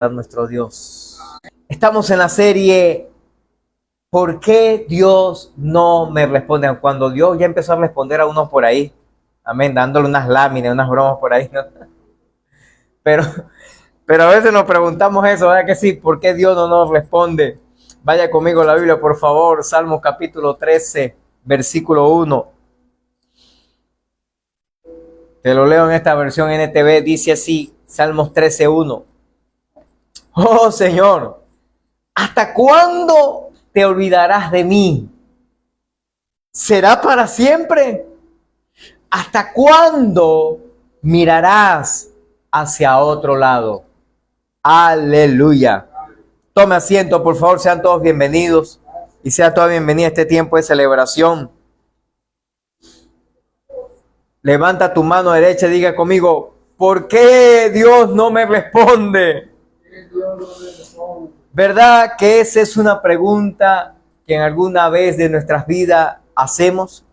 a nuestro Dios. Estamos en la serie ¿Por qué Dios no me responde? Cuando Dios ya empezó a responder a unos por ahí, amén, dándole unas láminas, unas bromas por ahí, ¿no? Pero, pero a veces nos preguntamos eso, ¿verdad que sí? ¿Por qué Dios no nos responde? Vaya conmigo a la Biblia, por favor, Salmos capítulo 13, versículo 1. Te lo leo en esta versión NTV, dice así, Salmos 13, 1. Oh Señor, ¿hasta cuándo te olvidarás de mí? ¿Será para siempre? ¿Hasta cuándo mirarás hacia otro lado? Aleluya. Tome asiento, por favor, sean todos bienvenidos y sea toda bienvenida a este tiempo de celebración. Levanta tu mano derecha y diga conmigo, ¿por qué Dios no me responde? ¿Verdad que esa es una pregunta que en alguna vez de nuestras vidas hacemos?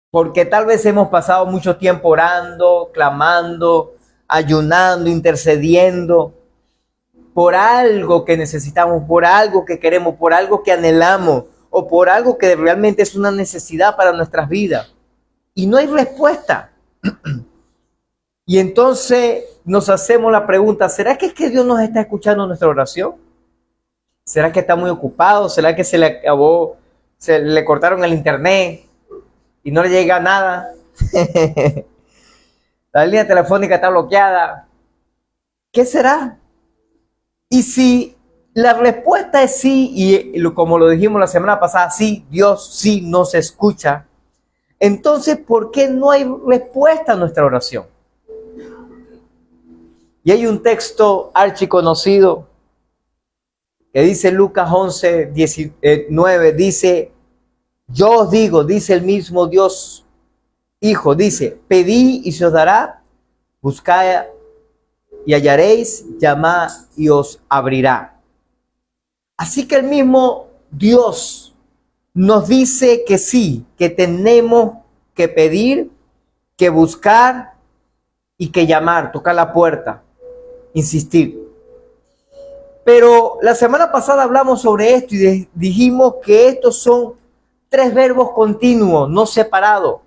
Porque tal vez hemos pasado mucho tiempo orando, clamando, ayunando, intercediendo por algo que necesitamos, por algo que queremos, por algo que anhelamos o por algo que realmente es una necesidad para nuestras vidas. Y no hay respuesta. Y entonces nos hacemos la pregunta, ¿será que es que Dios nos está escuchando nuestra oración? ¿Será que está muy ocupado? ¿Será que se le acabó, se le cortaron el internet y no le llega nada? La línea telefónica está bloqueada. ¿Qué será? Y si la respuesta es sí, y como lo dijimos la semana pasada, sí, Dios sí nos escucha, entonces, ¿por qué no hay respuesta a nuestra oración? Y hay un texto archiconocido que dice Lucas 11, 19, dice, yo os digo, dice el mismo Dios, Hijo, dice, pedid y se os dará, buscad y hallaréis, llamad y os abrirá. Así que el mismo Dios nos dice que sí, que tenemos que pedir, que buscar y que llamar, tocar la puerta, insistir. Pero la semana pasada hablamos sobre esto y dijimos que estos son tres verbos continuos, no separados.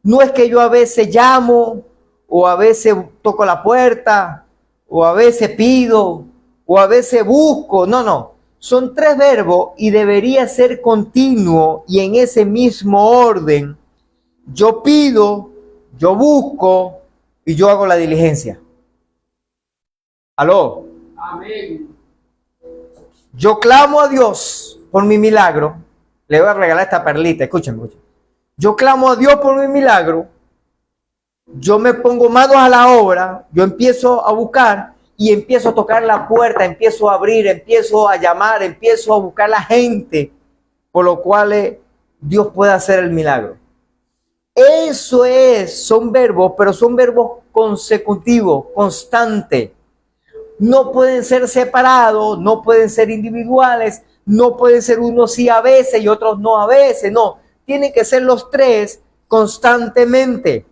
No es que yo a veces llamo, o a veces toco la puerta, o a veces pido, o a veces busco. No. Son tres verbos y debería ser continuo y en ese mismo orden. Yo pido, yo busco y yo hago la diligencia. ¿Aló? Amén. Yo clamo a Dios por mi milagro. Le voy a regalar esta perlita, escúchenme. Yo clamo a Dios por mi milagro. Yo me pongo manos a la obra. Yo empiezo a buscar y empiezo a tocar la puerta, empiezo a abrir, empiezo a llamar, empiezo a buscar la gente por lo cual Dios puede hacer el milagro. Eso son verbos, pero son verbos consecutivos, constantes. No pueden ser separados, no pueden ser individuales, no pueden ser unos sí a veces y otros no a veces, no. Tienen que ser los tres constantemente.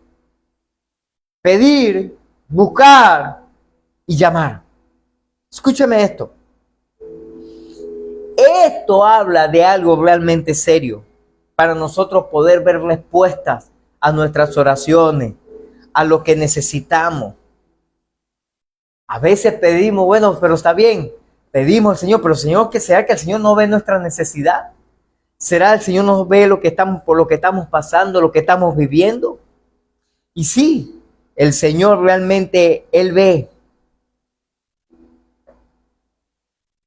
Pedir, buscar y llamar. Escúcheme esto. Esto habla de algo realmente serio para nosotros poder ver respuestas a nuestras oraciones, a lo que necesitamos. A veces pedimos, bueno, pero está bien, pedimos al Señor, pero Señor, ¿qué será que el Señor no ve nuestra necesidad? ¿Será el Señor no ve por lo que estamos pasando, lo que estamos viviendo? Y sí, el Señor realmente, Él ve.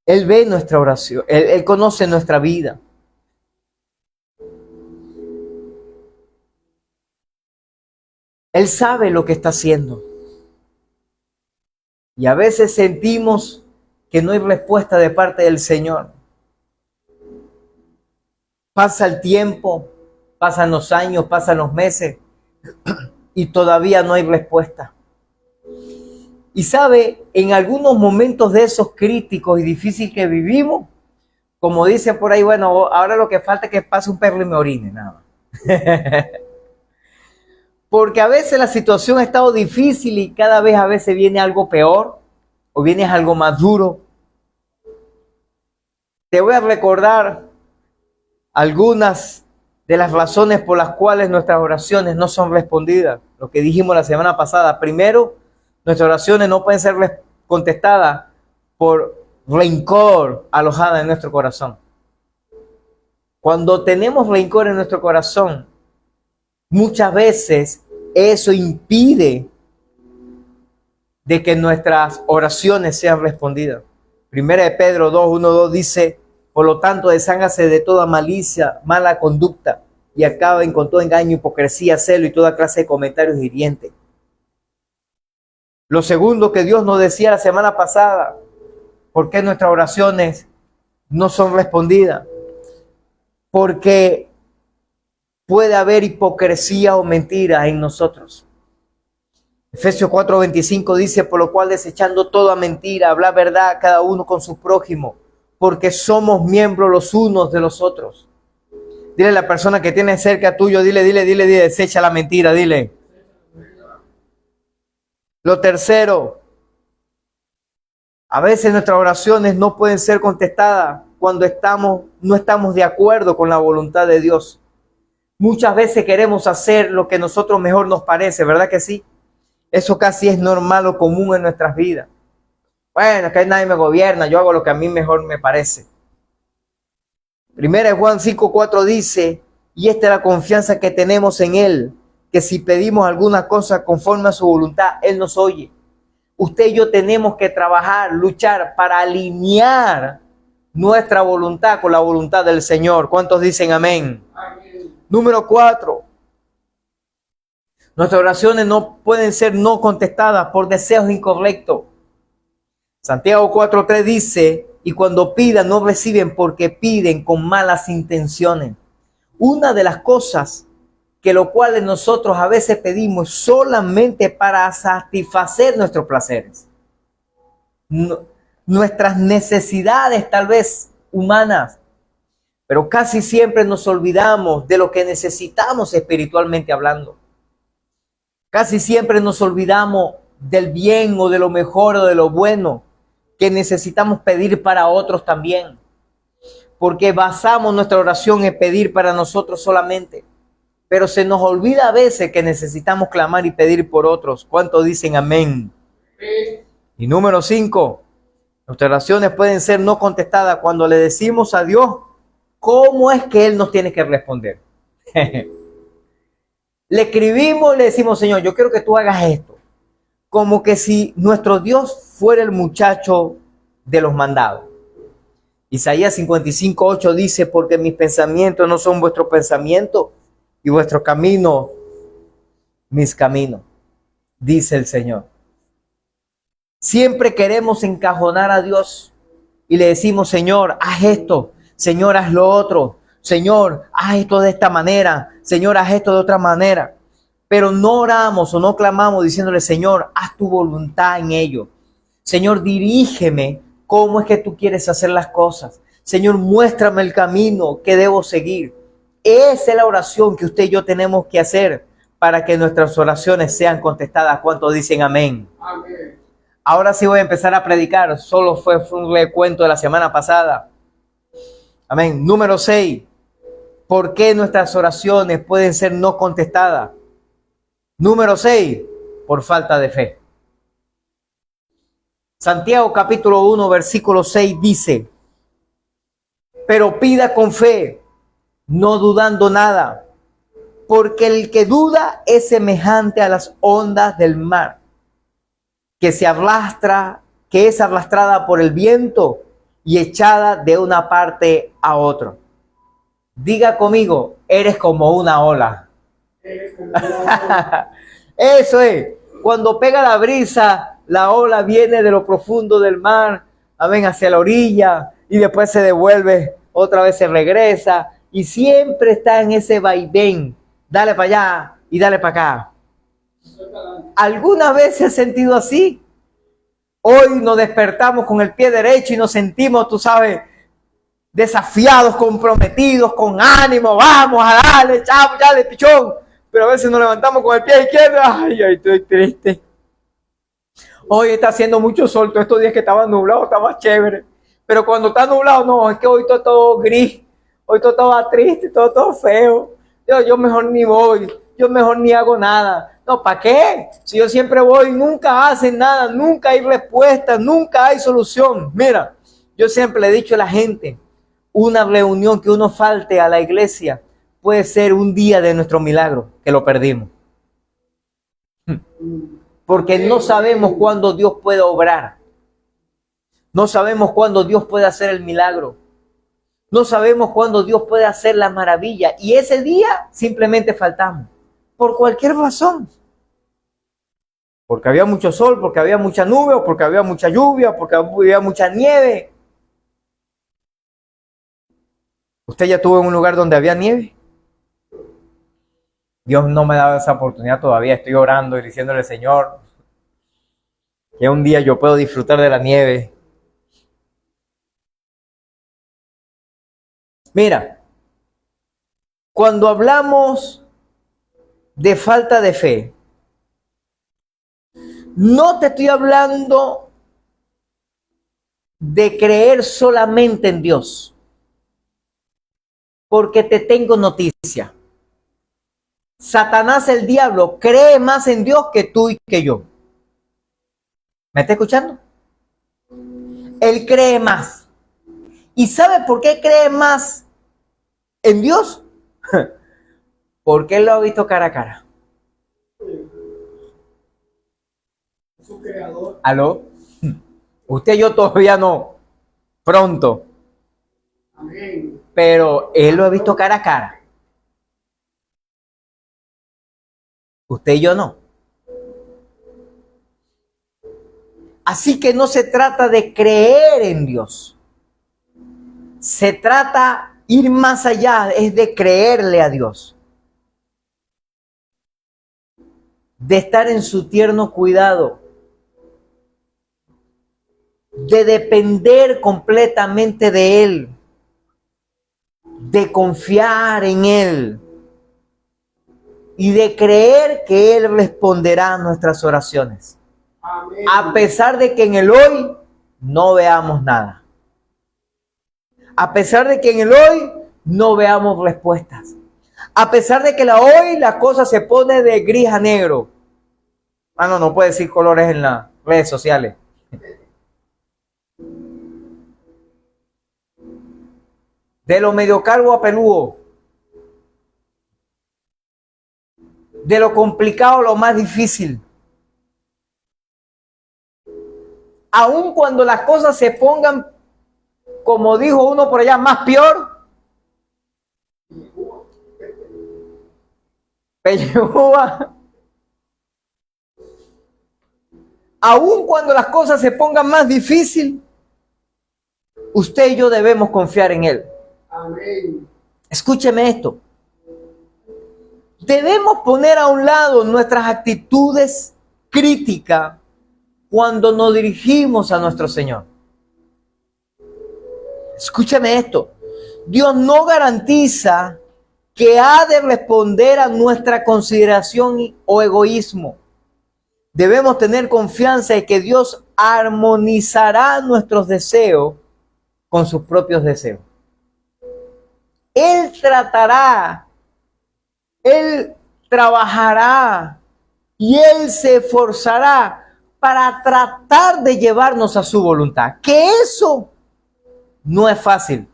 Él ve nuestra oración, Él conoce nuestra vida. Él sabe lo que está haciendo. Y a veces sentimos que no hay respuesta de parte del Señor. Pasa el tiempo, pasan los años, pasan los meses y todavía no hay respuesta. Y sabe, en algunos momentos de esos críticos y difíciles que vivimos, como dicen por ahí, bueno, ahora lo que falta es que pase un perro y me orine, nada más. Porque a veces la situación ha estado difícil y cada vez a veces viene algo peor. o vienes algo más duro. Te voy a recordar algunas de las razones por las cuales nuestras oraciones no son respondidas. Lo que dijimos la semana pasada. Primero, nuestras oraciones no pueden ser contestadas por rencor alojada en nuestro corazón. Cuando tenemos rencor en nuestro corazón, muchas veces eso impide de que nuestras oraciones sean respondidas. Primera de Pedro 2, 1, 2 dice: por lo tanto, deshágase de toda malicia, mala conducta, y acaben con todo engaño, hipocresía, celo y toda clase de comentarios hirientes. Lo segundo que Dios nos decía la semana pasada, ¿por qué nuestras oraciones no son respondidas? Porque puede haber hipocresía o mentira en nosotros. Efesios 4:25 dice: por lo cual, desechando toda mentira, habla verdad cada uno con su prójimo, porque somos miembros los unos de los otros. Dile a la persona que tiene cerca tuyo, dile, desecha la mentira, dile. Lo tercero, a veces nuestras oraciones no pueden ser contestadas cuando no estamos de acuerdo con la voluntad de Dios. Muchas veces queremos hacer lo que a nosotros mejor nos parece, ¿verdad que sí? Eso casi es normal o común en nuestras vidas. Bueno, que nadie me gobierna, yo hago lo que a mí mejor me parece. Primera de Juan 5:4 dice: y esta es la confianza que tenemos en Él, que si pedimos alguna cosa conforme a su voluntad, Él nos oye. Usted y yo tenemos que trabajar, luchar para alinear nuestra voluntad con la voluntad del Señor. ¿Cuántos dicen amén? Amén. Número 4. Nuestras oraciones no pueden ser no contestadas por deseos incorrectos. Santiago 4:3 dice: y cuando pidan no reciben porque piden con malas intenciones. Una de las cosas que lo cual nosotros a veces pedimos solamente para satisfacer nuestros placeres, nuestras necesidades tal vez humanas, pero casi siempre nos olvidamos de lo que necesitamos espiritualmente hablando. Casi siempre nos olvidamos del bien o de lo mejor o de lo bueno que necesitamos pedir para otros también, porque basamos nuestra oración en pedir para nosotros solamente, pero se nos olvida a veces que necesitamos clamar y pedir por otros. ¿Cuántos dicen amén? Sí. Y número 5, nuestras oraciones pueden ser no contestadas cuando le decimos a Dios cómo es que Él nos tiene que responder. Le escribimos y le decimos: Señor, yo quiero que tú hagas esto. Como que si nuestro Dios fuera el muchacho de los mandados. Isaías 55:8 dice: porque mis pensamientos no son vuestros pensamientos y vuestros caminos mis caminos, dice el Señor. Siempre queremos encajonar a Dios y le decimos: Señor, haz esto, Señor, haz lo otro, Señor, haz esto de esta manera, Señor, haz esto de otra manera. Pero no oramos o no clamamos diciéndole: Señor, haz tu voluntad en ello. Señor, dirígeme cómo es que tú quieres hacer las cosas. Señor, muéstrame el camino que debo seguir. Esa es la oración que usted y yo tenemos que hacer para que nuestras oraciones sean contestadas. ¿Cuántos dicen amén? Amén. Ahora sí voy a empezar a predicar. Solo fue un recuento de la semana pasada. Amén. Número 6. ¿Por qué nuestras oraciones pueden ser no contestadas? Número 6. Por falta de fe. Santiago capítulo 1, versículo 6 dice: pero pida con fe, no dudando nada, porque el que duda es semejante a las ondas del mar, que es arrastrada por el viento y echada de una parte a otra. Diga conmigo: eres como una ola. Eso es, cuando pega la brisa, la ola viene de lo profundo del mar, amén, hacia la orilla, y después se devuelve, otra vez se regresa, y siempre está en ese vaivén, dale para allá y dale para acá. ¿Alguna vez se ha sentido así? Hoy nos despertamos con el pie derecho y nos sentimos, tú sabes, desafiados, comprometidos, con ánimo, vamos a darle, chavo, dale, pichón. Pero a veces nos levantamos con el pie izquierdo, ay, estoy triste. Hoy está haciendo mucho sol, todos estos días que estaba nublado, estaba chévere. Pero cuando está nublado, no, es que hoy todo gris, hoy todo estaba triste, todo feo. Yo mejor ni voy, yo mejor ni hago nada. No, ¿para qué? Si yo siempre voy, nunca hacen nada, nunca hay respuesta, nunca hay solución. Mira, yo siempre le he dicho a la gente, una reunión que uno falte a la iglesia puede ser un día de nuestro milagro, que lo perdimos. Porque no sabemos cuándo Dios puede obrar. No sabemos cuándo Dios puede hacer el milagro. No sabemos cuándo Dios puede hacer la maravilla. Y ese día simplemente faltamos. Por cualquier razón. Porque había mucho sol, porque había mucha nube, o porque había mucha lluvia, porque había mucha nieve. ¿Usted ya estuvo en un lugar donde había nieve? Dios no me ha dado esa oportunidad todavía. Estoy orando y diciéndole, Señor, que un día yo puedo disfrutar de la nieve. Mira, cuando hablamos de falta de fe, no te estoy hablando de creer solamente en Dios, porque te tengo noticia. Satanás, el diablo, cree más en Dios que tú y que yo. ¿Me está escuchando? Él cree más. ¿Y sabe por qué cree más en Dios? Porque él lo ha visto cara a cara. Su creador. ¿Aló? Usted y yo todavía no. Pronto. Amén. Pero él lo ha visto cara a cara. Usted y yo no. Así que no se trata de creer en Dios. Se trata de ir más allá, es de creerle a Dios. De estar en su tierno cuidado. De depender completamente de Él. De confiar en Él. Y de creer que Él responderá a nuestras oraciones. Amén. A pesar de que en el hoy no veamos nada. A pesar de que en el hoy no veamos respuestas. A pesar de que hoy la cosa se pone de gris a negro. No puede decir colores en las redes sociales. De lo medio calvo a peludo. De lo complicado a lo más difícil. Aun cuando las cosas se pongan, como dijo uno por allá, más peor. Pellejúa. Aun cuando las cosas se pongan más difícil, usted y yo debemos confiar en Él. Amén. Escúcheme esto. Debemos poner a un lado nuestras actitudes críticas cuando nos dirigimos a nuestro Señor. Escúchame esto. Dios no garantiza que ha de responder a nuestra consideración o egoísmo. Debemos tener confianza en que Dios armonizará nuestros deseos con sus propios deseos. Él tratará, Él trabajará y Él se esforzará para tratar de llevarnos a su voluntad. Que eso no es fácil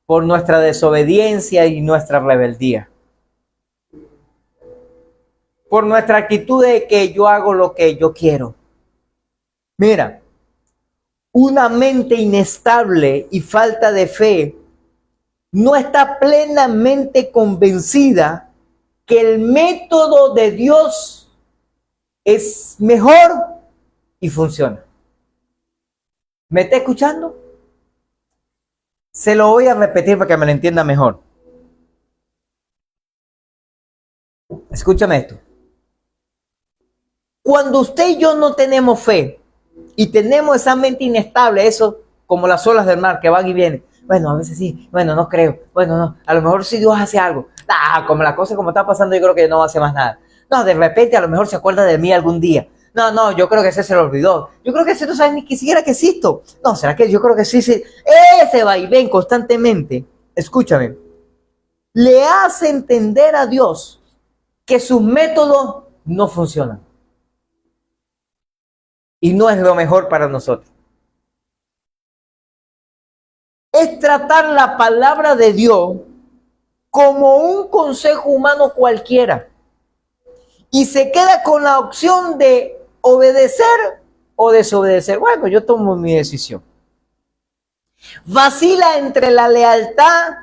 por nuestra desobediencia y nuestra rebeldía. Por nuestra actitud de que yo hago lo que yo quiero. Mira, una mente inestable y falta de fe no está plenamente convencida que el método de Dios es mejor y funciona. ¿Me está escuchando? Se lo voy a repetir para que me lo entienda mejor. Escúchame esto. Cuando usted y yo no tenemos fe y tenemos esa mente inestable, eso como las olas del mar que van y vienen. Bueno, a veces sí, bueno, no creo, bueno, no, a lo mejor si Dios hace algo. Como la cosa como está pasando, yo creo que no hace más nada. No, de repente a lo mejor se acuerda de mí algún día. No, yo creo que ese se lo olvidó. Yo creo que ese no sabe ni siquiera que existo. No, ¿será que yo creo que sí? Ese vaivén constantemente, escúchame, le hace entender a Dios que sus métodos no funcionan. Y no es lo mejor para nosotros. Es tratar la palabra de Dios como un consejo humano cualquiera. Y se queda con la opción de obedecer o desobedecer. Bueno, yo tomo mi decisión. Vacila entre la lealtad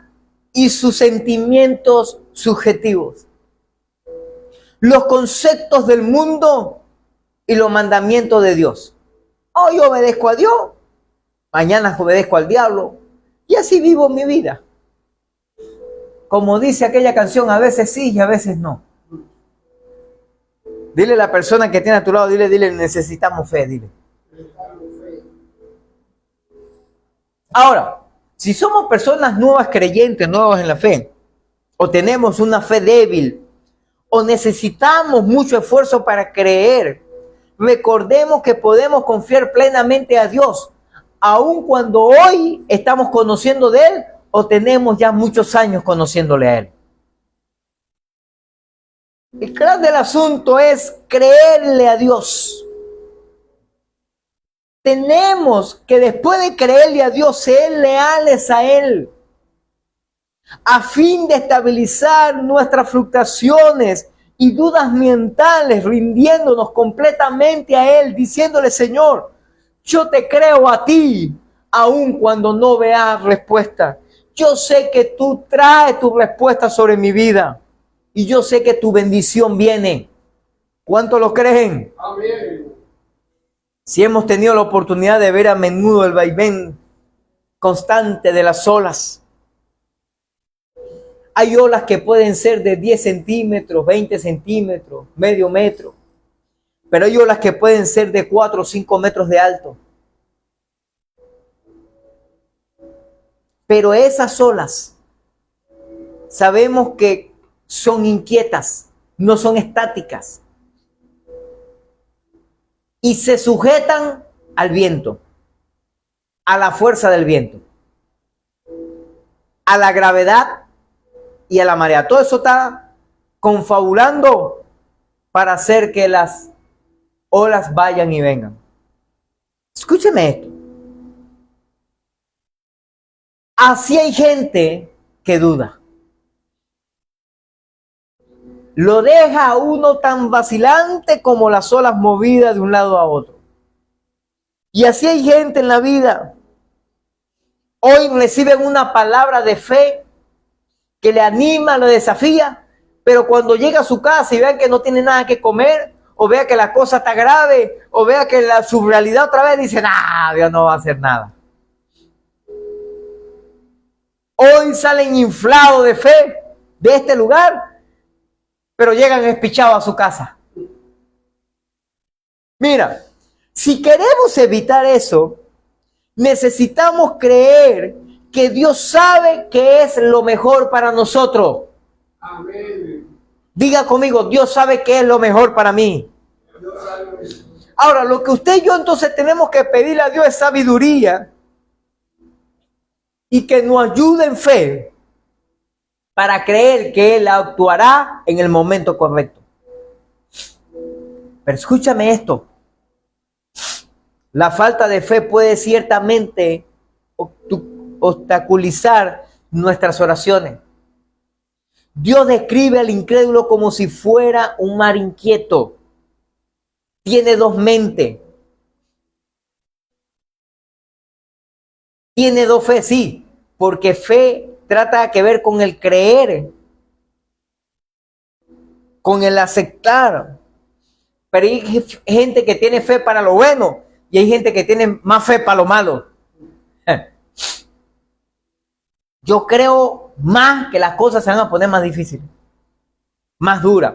y sus sentimientos subjetivos, los conceptos del mundo y los mandamientos de Dios. Hoy obedezco a Dios, mañana obedezco al diablo, y así vivo mi vida. Como dice aquella canción, a veces sí y a veces no. Dile a la persona que tiene a tu lado, dile, necesitamos fe, dile. Ahora, si somos personas nuevas creyentes, nuevas en la fe, o tenemos una fe débil, o necesitamos mucho esfuerzo para creer, recordemos que podemos confiar plenamente a Dios, aun cuando hoy estamos conociendo de Él o tenemos ya muchos años conociéndole a Él. El clave del asunto es creerle a Dios. Tenemos que, después de creerle a Dios, ser leales a Él, a fin de estabilizar nuestras fluctuaciones y dudas mentales, rindiéndonos completamente a Él, diciéndole: Señor, yo te creo a ti, aun cuando no veas respuesta. Yo sé que tú traes tu respuesta sobre mi vida y yo sé que tu bendición viene. ¿Cuántos lo creen? Amén. Si hemos tenido la oportunidad de ver a menudo el vaivén constante de las olas, hay olas que pueden ser de 10 centímetros, 20 centímetros, medio metro, pero hay olas que pueden ser de 4 o 5 metros de alto. Pero esas olas sabemos que son inquietas, no son estáticas, y se sujetan al viento, a la fuerza del viento, a la gravedad y a la marea. Todo eso está confabulando para hacer que las olas vayan y vengan. Escúcheme esto. Así hay gente que duda. Lo deja a uno tan vacilante como las olas movidas de un lado a otro. Y así hay gente en la vida. Hoy reciben una palabra de fe que le anima, lo desafía, pero cuando llega a su casa y vean que no tiene nada que comer, o vea que la cosa está grave, o vea que su realidad otra vez, dice: Dios no va a hacer nada. Hoy salen inflados de fe de este lugar, pero llegan espichados a su casa. Mira, si queremos evitar eso, necesitamos creer que Dios sabe que es lo mejor para nosotros. Amén. Diga conmigo: Dios sabe que es lo mejor para mí. Ahora, lo que usted y yo entonces tenemos que pedirle a Dios es sabiduría y que nos ayude en fe para creer que Él actuará en el momento correcto. Pero escúchame esto. La falta de fe puede ciertamente obstaculizar nuestras oraciones. Dios describe al incrédulo como si fuera un mar inquieto. Tiene dos mentes. Tiene dos fe, sí, porque fe trata que ver con el creer, con el aceptar. Pero hay gente que tiene fe para lo bueno y hay gente que tiene más fe para lo malo. Yo creo más que las cosas se van a poner más difíciles, más duras.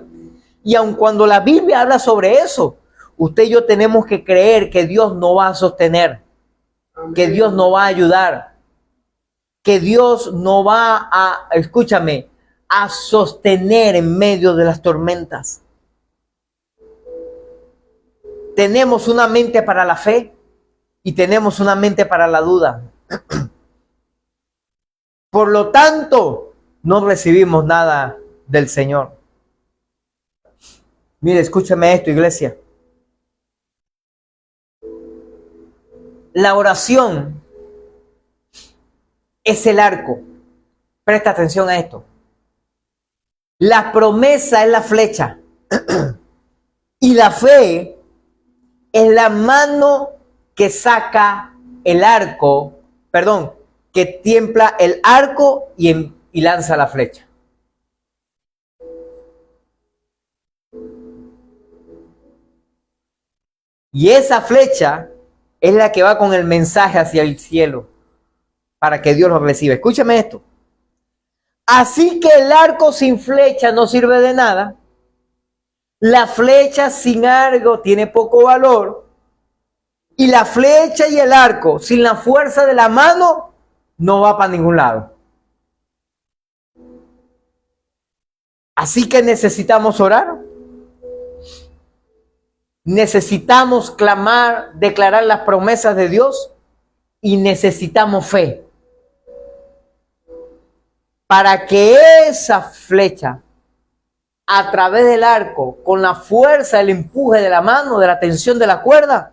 Y aun cuando la Biblia habla sobre eso, usted y yo tenemos que creer que Dios nos va a sostener, que Dios nos va a ayudar, que Dios nos va a, escúchame, a sostener en medio de las tormentas. tenemos una mente para la fe y tenemos una mente para la duda. Por lo tanto, no recibimos nada del Señor. Mire, escúcheme esto, iglesia. La oración es el arco. Presta atención a esto. La promesa es la flecha. Y la fe es la mano que saca el arco, que tiembla el arco y lanza la flecha. Y esa flecha es la que va con el mensaje hacia el cielo para que Dios lo reciba. Escúchame esto. Así que el arco sin flecha no sirve de nada. La flecha sin arco tiene poco valor. Y la flecha y el arco sin la fuerza de la mano no va para ningún lado. Así que necesitamos orar. Necesitamos clamar, declarar las promesas de Dios y necesitamos fe para que esa flecha a través del arco, con la fuerza, el empuje de la mano, de la tensión de la cuerda,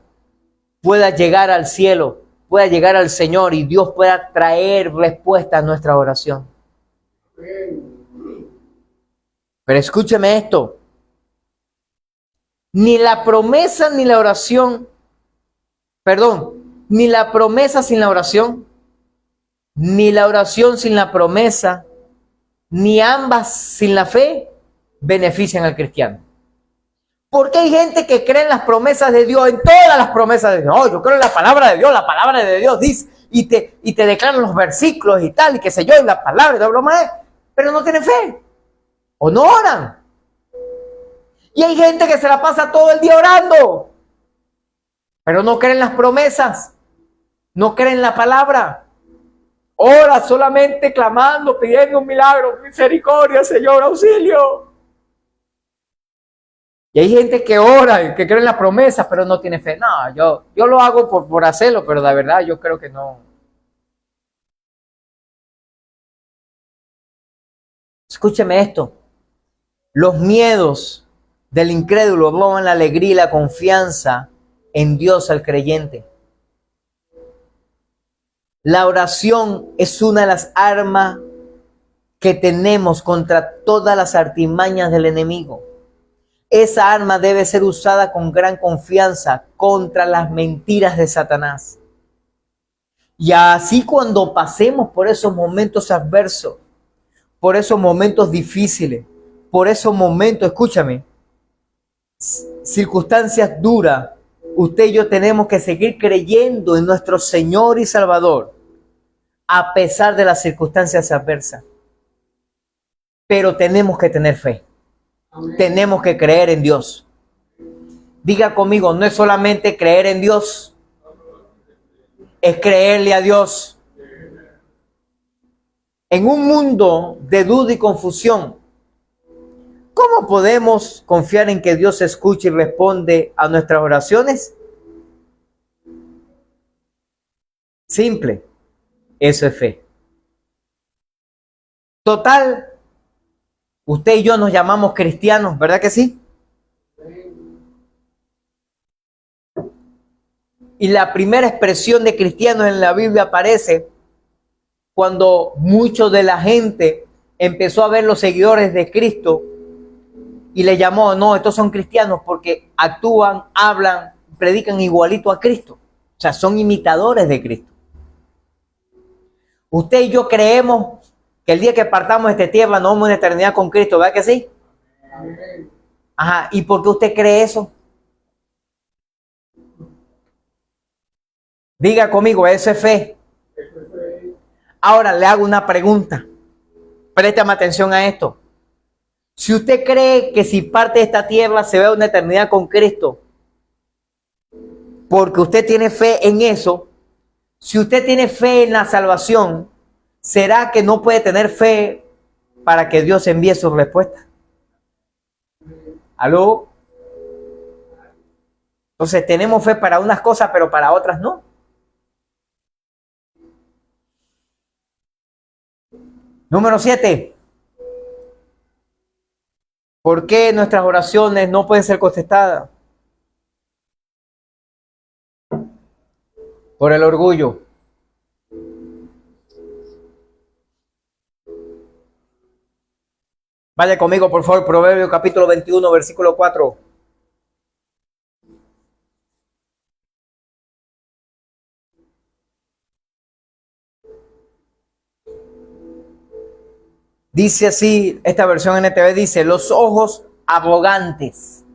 pueda llegar al cielo, pueda llegar al Señor y Dios pueda traer respuesta a nuestra oración. Pero escúcheme esto. Ni la promesa ni la oración, ni la promesa sin la oración, ni la oración sin la promesa, ni ambas sin la fe, benefician al cristiano. Porque hay gente que cree en las promesas de Dios, en todas las promesas de Dios. Oh, yo creo en la palabra de Dios dice, y te declaran los versículos y tal, y qué sé yo, y la palabra y todo lo más, pero no tienen fe, o no oran. Y hay gente que se la pasa todo el día orando, pero no creen las promesas, no creen la palabra. Ora solamente clamando, pidiendo un milagro, misericordia, Señor, auxilio. Y hay gente que ora y que cree en las promesas, pero no tiene fe. No, yo lo hago por hacerlo, pero la verdad yo creo que no. Escúcheme esto. Los miedos del incrédulo roban la alegría y la confianza en Dios al creyente. La oración es una de las armas que tenemos contra todas las artimañas del enemigo. Esa arma debe ser usada con gran confianza contra las mentiras de Satanás. Y así cuando pasemos por esos momentos adversos, por esos momentos difíciles, por esos momentos, escúchame, circunstancias duras, usted y yo tenemos que seguir creyendo en nuestro Señor y Salvador, a pesar de las circunstancias adversas. Pero tenemos que tener fe. Amén. Tenemos que creer en Dios. Diga conmigo, no es solamente creer en Dios, es creerle a Dios. En un mundo de duda y confusión, ¿cómo podemos confiar en que Dios escucha y responde a nuestras oraciones? Simple, eso es fe. Total, usted y yo nos llamamos cristianos, ¿verdad que sí? Y la primera expresión de cristianos en la Biblia aparece cuando mucho de la gente empezó a ver los seguidores de Cristo y le llamó, no, estos son cristianos porque actúan, hablan, predican igualito a Cristo. O sea, son imitadores de Cristo. Usted y yo creemos que el día que partamos de esta tierra nos vamos en eternidad con Cristo, ¿verdad que sí? Amén. Ajá, ¿y por qué usted cree eso? Diga conmigo, eso es fe. Ahora le hago una pregunta. Préstame atención a esto. Si usted cree que si parte de esta tierra se ve una eternidad con Cristo, porque usted tiene fe en eso, si usted tiene fe en la salvación, ¿será que no puede tener fe para que Dios envíe su respuesta? ¿Aló? Entonces tenemos fe para unas cosas, pero para otras no. Número 7. ¿Por qué nuestras oraciones no pueden ser contestadas? Por el orgullo. Vaya conmigo, por favor, Proverbios capítulo 21, versículo 4. Dice así, esta versión NTV dice, los ojos arrogantes,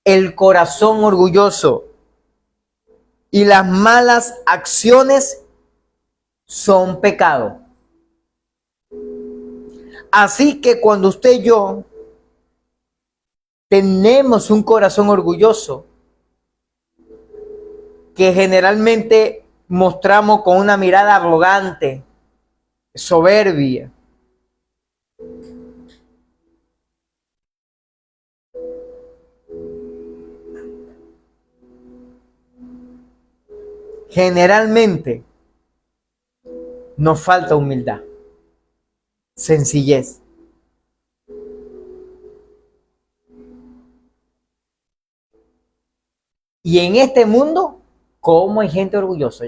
el corazón orgulloso y las malas acciones son pecado. Así que cuando usted y yo tenemos un corazón orgulloso, que generalmente mostramos con una mirada arrogante, soberbia, generalmente nos falta humildad, sencillez. Y en este mundo, ¿cómo hay gente orgullosa?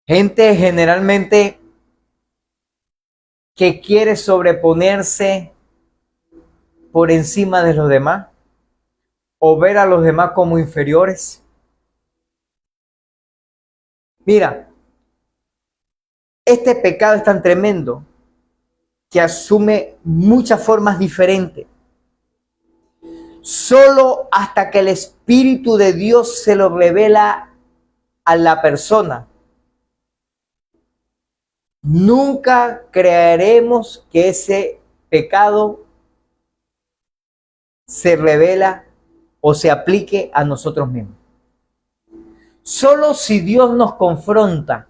Gente generalmente que quiere sobreponerse por encima de los demás o ver a los demás como inferiores. Mira, este pecado es tan tremendo que asume muchas formas diferentes. Solo hasta que el Espíritu de Dios se lo revela a la persona, nunca creeremos que ese pecado se revela o se aplique a nosotros mismos. Solo si Dios nos confronta,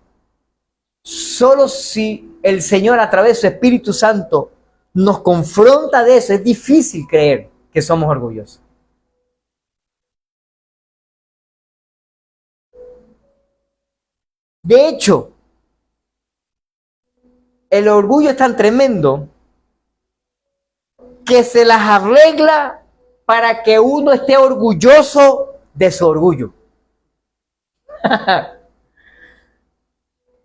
solo si el Señor a través de su Espíritu Santo nos confronta de eso, es difícil creer que somos orgullosos. De hecho, el orgullo es tan tremendo que se las arregla para que uno esté orgulloso de su orgullo.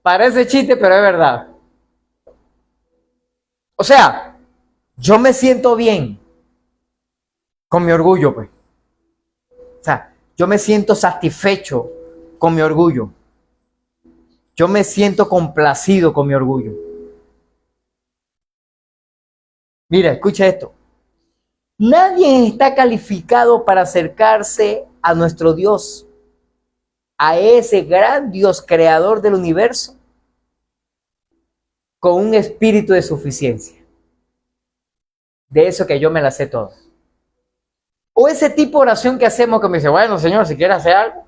Parece chiste, pero es verdad. O sea, yo me siento bien con mi orgullo, pues. O sea, yo me siento satisfecho con mi orgullo. Yo me siento complacido con mi orgullo. Mira, escucha esto. Nadie está calificado para acercarse a nuestro Dios, a ese gran Dios creador del universo, con un espíritu de suficiencia. De eso que yo me la sé todo. O ese tipo de oración que hacemos que me dice, bueno, Señor, si quieres hacer algo.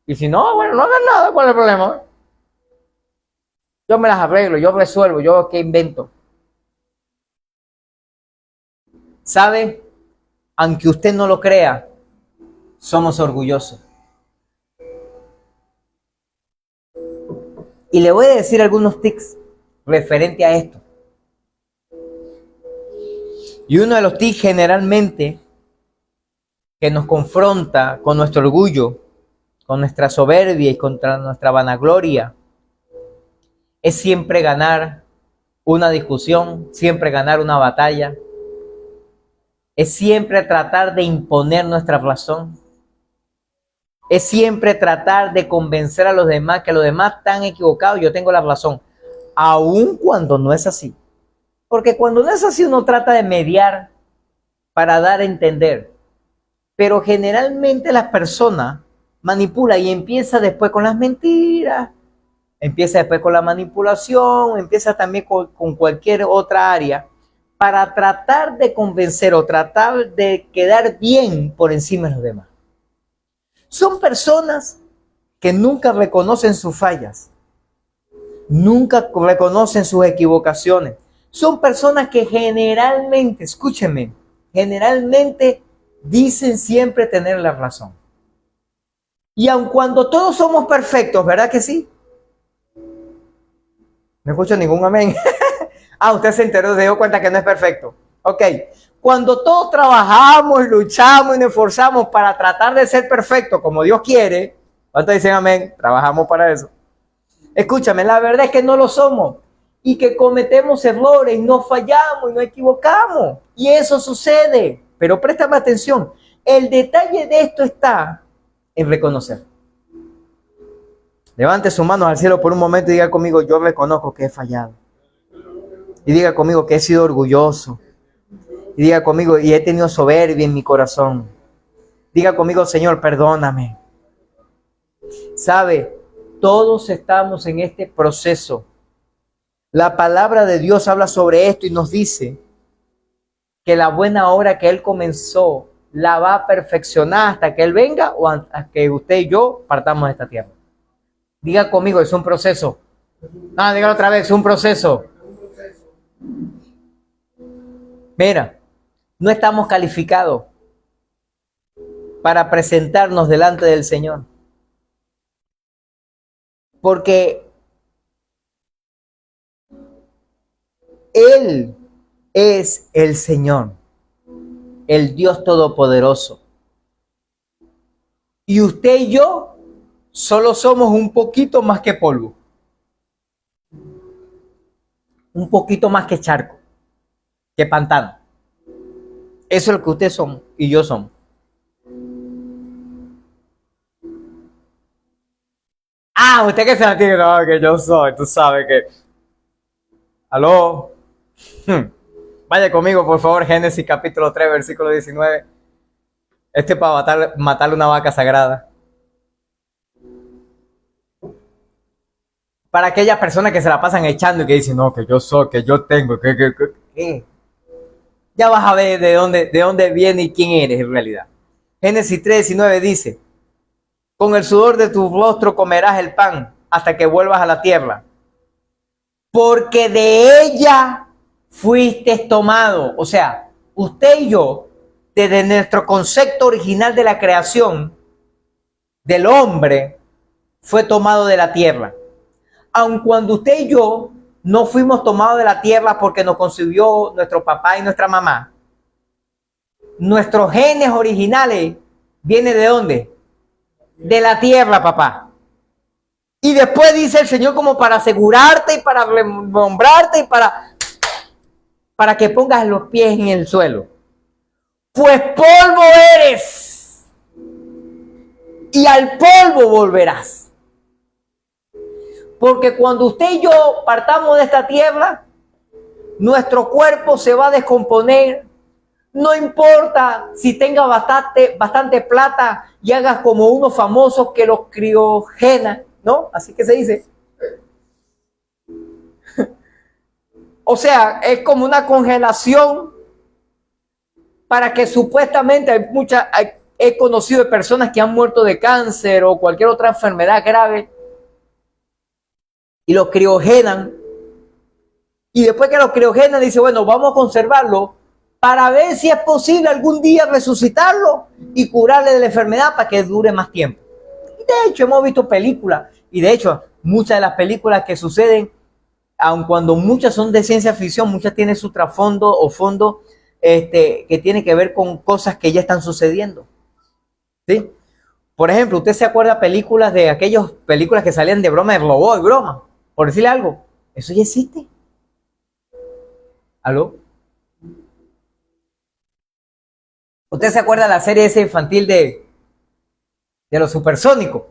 Y si no, bueno, no hagas nada, ¿cuál es el problema? Yo me las arreglo, yo resuelvo, yo qué invento. ¿Sabe? Aunque usted no lo crea, somos orgullosos. Y le voy a decir algunos tics referente a esto. Y uno de los tics generalmente que nos confronta con nuestro orgullo, con nuestra soberbia y contra nuestra vanagloria, es siempre ganar una discusión, siempre ganar una batalla, es siempre tratar de imponer nuestra razón, es siempre tratar de convencer a los demás que los demás están equivocados, yo tengo la razón, aun cuando no es así. Porque cuando no es así uno trata de mediar para dar a entender, pero generalmente las personas manipulan y empieza después con las mentiras, empieza después con la manipulación, empieza también con cualquier otra área para tratar de convencer o tratar de quedar bien por encima de los demás. Son personas que nunca reconocen sus fallas, nunca reconocen sus equivocaciones. Son personas que generalmente, escúchenme, generalmente dicen siempre tener la razón. Y aun cuando todos somos perfectos, ¿verdad que sí? No escucho ningún amén. Usted se enteró, se dio cuenta que no es perfecto. Ok, cuando todos trabajamos, luchamos y nos esforzamos para tratar de ser perfectos como Dios quiere, ¿cuántos dicen amén? Trabajamos para eso. Escúchame, la verdad es que no lo somos y que cometemos errores, no fallamos y nos equivocamos. Y eso sucede. Pero préstame atención, el detalle de esto está en reconocer. Levante sus manos al cielo por un momento y diga conmigo, yo reconozco que he fallado. Y diga conmigo que he sido orgulloso. Y diga conmigo, y he tenido soberbia en mi corazón. Diga conmigo, Señor, perdóname. ¿Sabe? Todos estamos en este proceso. La palabra de Dios habla sobre esto y nos dice que la buena obra que Él comenzó la va a perfeccionar hasta que Él venga o hasta que usted y yo partamos de esta tierra. Diga conmigo, es un proceso. Dígalo otra vez, es un proceso. Mira, no estamos calificados para presentarnos delante del Señor. Porque Él es el Señor, el Dios Todopoderoso. Y usted y yo solo somos un poquito más que polvo. Un poquito más que charco, que pantano. Eso es lo que ustedes son y yo somos. Usted que se la tiene, no, que yo soy, tú sabes que... ¿Aló? Vaya conmigo, por favor, Génesis capítulo 3, versículo 19. Este es para matarle una vaca sagrada. Para aquellas personas que se la pasan echando y que dicen, no, que yo soy, que yo tengo, que. Ya vas a ver de dónde viene y quién eres en realidad. Génesis 3, 19 dice, con el sudor de tu rostro comerás el pan hasta que vuelvas a la tierra, porque de ella fuiste tomado. O sea, usted y yo, desde nuestro concepto original de la creación del hombre, fue tomado de la tierra. Aun cuando usted y yo no fuimos tomados de la tierra porque nos concibió nuestro papá y nuestra mamá, nuestros genes originales vienen ¿de dónde? De la tierra, papá. Y después dice el Señor como para asegurarte y para nombrarte y para que pongas los pies en el suelo. Pues polvo eres y al polvo volverás. Porque cuando usted y yo partamos de esta tierra, nuestro cuerpo se va a descomponer. No importa si tenga bastante plata y hagas como unos famosos que los criogenan, ¿no? Así que se dice. O sea, es como una congelación para que supuestamente he conocido de personas que han muerto de cáncer o cualquier otra enfermedad grave y los criogenan. Y después que los criogenan, dice, bueno, vamos a conservarlo para ver si es posible algún día resucitarlo y curarle de la enfermedad para que dure más tiempo. Y de hecho, hemos visto películas, y de hecho, muchas de las películas que suceden, aun cuando muchas son de ciencia ficción, muchas tienen su trasfondo o fondo que tiene que ver con cosas que ya están sucediendo. ¿Sí? Por ejemplo, ¿usted se acuerda películas de aquellas películas que salían de broma de robot y broma? Por decirle algo, eso ya existe. ¿Aló? ¿Usted se acuerda de la serie esa infantil de los supersónicos?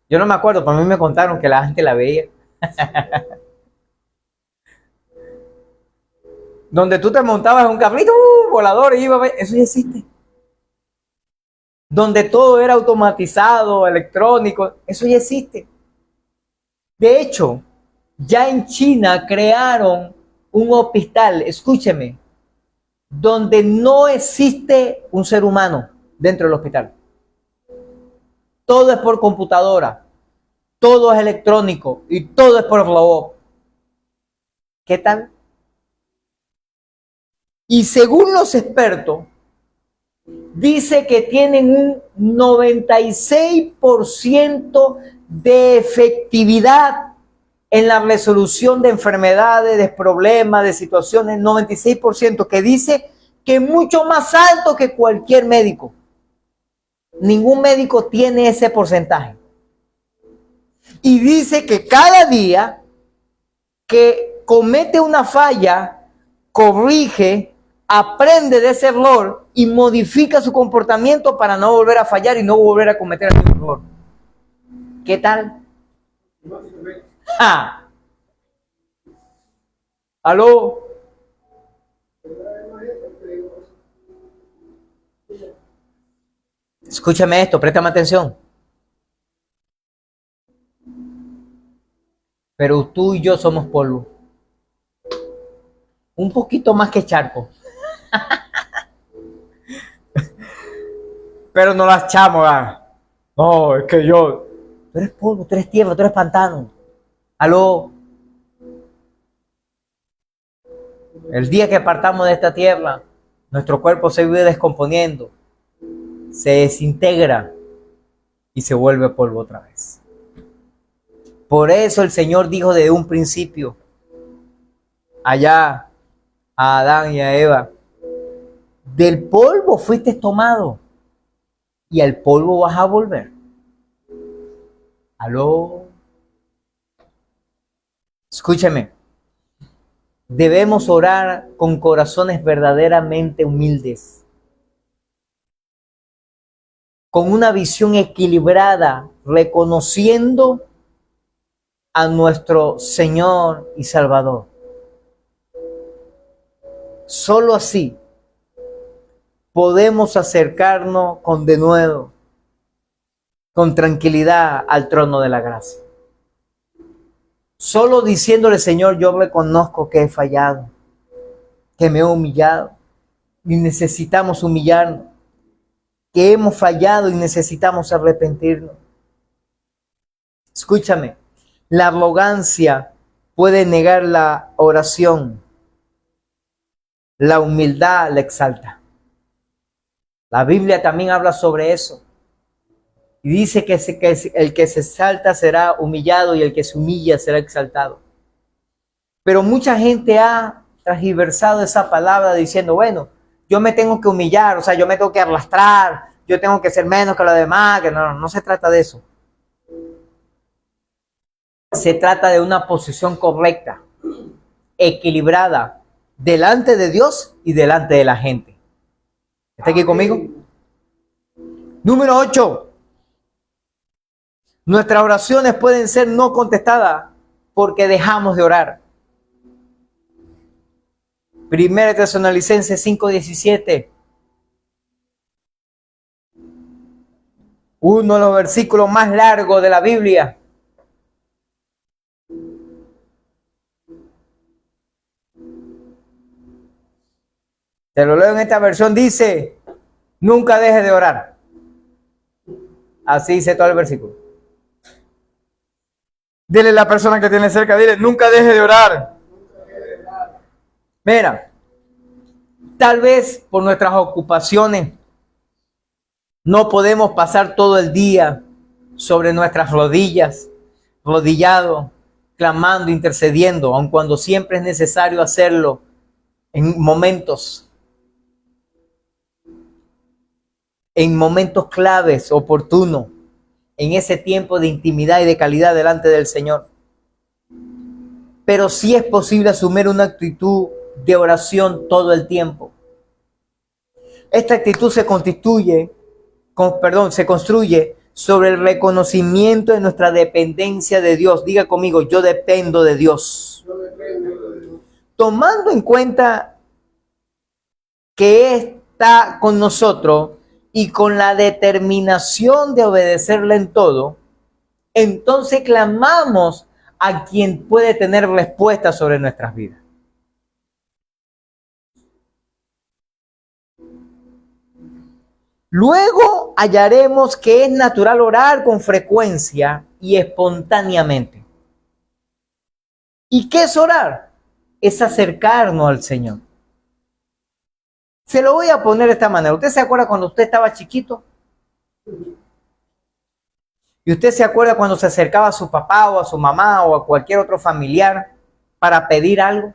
Yo no me acuerdo, pero a mí me contaron que la gente la veía. Donde tú te montabas en un carrito volador y iba a ver, eso ya existe. Donde todo era automatizado, electrónico, eso ya existe. De hecho, ya en China crearon un hospital, escúcheme, donde no existe un ser humano dentro del hospital. Todo es por computadora, todo es electrónico y todo es por robot. ¿Qué tal? Y según los expertos, dice que tienen un 96% de efectividad en la resolución de enfermedades, de problemas, de situaciones, 96%, que dice que es mucho más alto que cualquier médico. Ningún médico tiene ese porcentaje. Y dice que cada día que comete una falla, corrige, aprende de ese error y modifica su comportamiento para no volver a fallar y no volver a cometer el mismo error. ¿Qué tal? ¡Ja! ¿Aló? Escúchame esto, préstame atención. Pero tú y yo somos polvo. Un poquito más que charco. Pero no las echamos, ¿verdad? No, es que yo... Tú eres polvo, tú eres tierra, tú eres pantano. ¿Aló? El día que partamos de esta tierra, nuestro cuerpo se vive descomponiendo, se desintegra y se vuelve polvo otra vez. Por eso el Señor dijo desde un principio, allá a Adán y a Eva, del polvo fuiste tomado y al polvo vas a volver. ¿Aló? Escúchame. Debemos orar con corazones verdaderamente humildes, con una visión equilibrada, reconociendo a nuestro Señor y Salvador. Solo así podemos acercarnos con denuedo, con tranquilidad al trono de la gracia. Solo diciéndole, Señor, yo reconozco que he fallado, que me he humillado y necesitamos humillarnos, que hemos fallado y necesitamos arrepentirnos. Escúchame, la arrogancia puede negar la oración, la humildad la exalta. La Biblia también habla sobre eso. Y dice que el que se exalta será humillado y el que se humilla será exaltado. Pero mucha gente ha transversado esa palabra diciendo, bueno, yo me tengo que humillar, o sea, yo me tengo que arrastrar, yo tengo que ser menos que los demás, que no se trata de eso. Se trata de una posición correcta, equilibrada, delante de Dios y delante de la gente. ¿Está aquí conmigo? Número 8. Nuestras oraciones pueden ser no contestadas porque dejamos de orar. Primera Tesalonicenses 5:17. Uno de los versículos más largos de la Biblia. Te lo leo en esta versión, dice, nunca dejes de orar. Así dice todo el versículo. Dile a la persona que tiene cerca, dile, nunca deje de orar. Mira, tal vez por nuestras ocupaciones no podemos pasar todo el día sobre nuestras rodillas, rodillado, clamando, intercediendo, aun cuando siempre es necesario hacerlo en momentos claves, oportunos, en ese tiempo de intimidad y de calidad delante del Señor. Pero sí es posible asumir una actitud de oración todo el tiempo. Esta actitud se construye sobre el reconocimiento de nuestra dependencia de Dios. Diga conmigo, yo dependo de Dios. Tomando en cuenta que está con nosotros y con la determinación de obedecerle en todo, entonces clamamos a quien puede tener respuesta sobre nuestras vidas. Luego hallaremos que es natural orar con frecuencia y espontáneamente. ¿Y qué es orar? Es acercarnos al Señor. Se lo voy a poner de esta manera. ¿Usted se acuerda cuando usted estaba chiquito? ¿Y usted se acuerda cuando se acercaba a su papá o a su mamá o a cualquier otro familiar para pedir algo?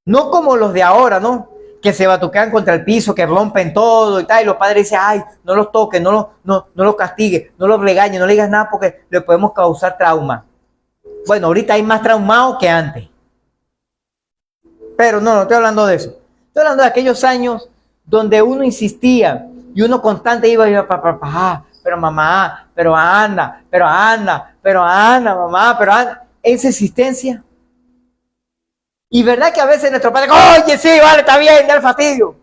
No como los de ahora, ¿no? Que se batuquean contra el piso, que rompen todo y tal, y los padres dicen, ay, no los toques, no los castigues, no los regañes, no le digas nada porque le podemos causar trauma. Bueno, ahorita hay más traumados que antes. Pero no estoy hablando de eso. Estoy hablando de aquellos años donde uno insistía y uno constante iba, papá, pero mamá, pero anda, mamá, pero anda. Esa existencia. Y verdad que a veces nuestro padre, oye, sí, vale, está bien, da el fastidio.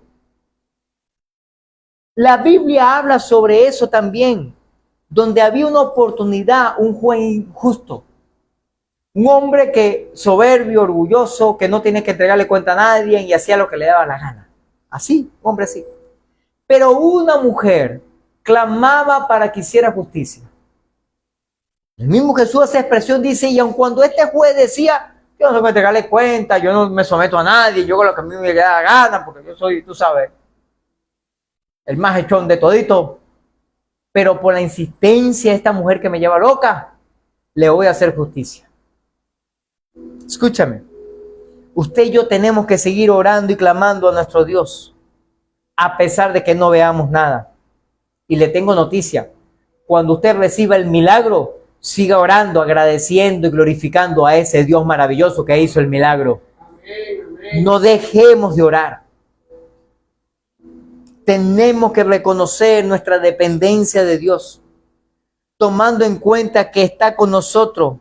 La Biblia habla sobre eso también, donde había una oportunidad, un juez injusto. Un hombre que soberbio, orgulloso, que no tiene que entregarle cuenta a nadie y hacía lo que le daba la gana. Así, un hombre así. Pero una mujer clamaba para que hiciera justicia. El mismo Jesús hace expresión, dice, y aun cuando este juez decía, yo no tengo que entregarle cuenta, yo no me someto a nadie, yo hago lo que a mí me da la gana, porque yo soy, tú sabes, el más echón de todito. Pero por la insistencia de esta mujer que me lleva loca, le voy a hacer justicia. Escúchame, usted y yo tenemos que seguir orando y clamando a nuestro Dios, a pesar de que no veamos nada. Y le tengo noticia, cuando usted reciba el milagro, siga orando, agradeciendo y glorificando a ese Dios maravilloso que hizo el milagro. No dejemos de orar. Tenemos que reconocer nuestra dependencia de Dios, tomando en cuenta que está con nosotros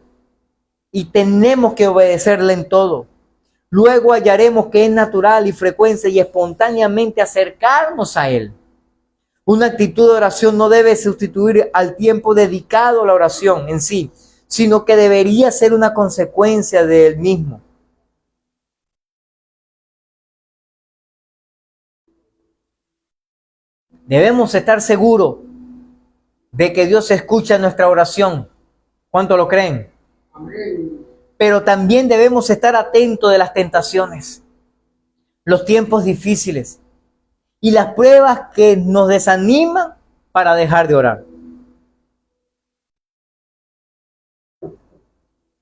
y tenemos que obedecerle en todo. Luego hallaremos que es natural y frecuente y espontáneamente acercarnos a Él. Una actitud de oración no debe sustituir al tiempo dedicado a la oración en sí, sino que debería ser una consecuencia de él mismo. Debemos estar seguros de que Dios escucha nuestra oración. ¿Cuánto lo creen? Amén. Pero también debemos estar atentos de las tentaciones, los tiempos difíciles y las pruebas que nos desaniman para dejar de orar.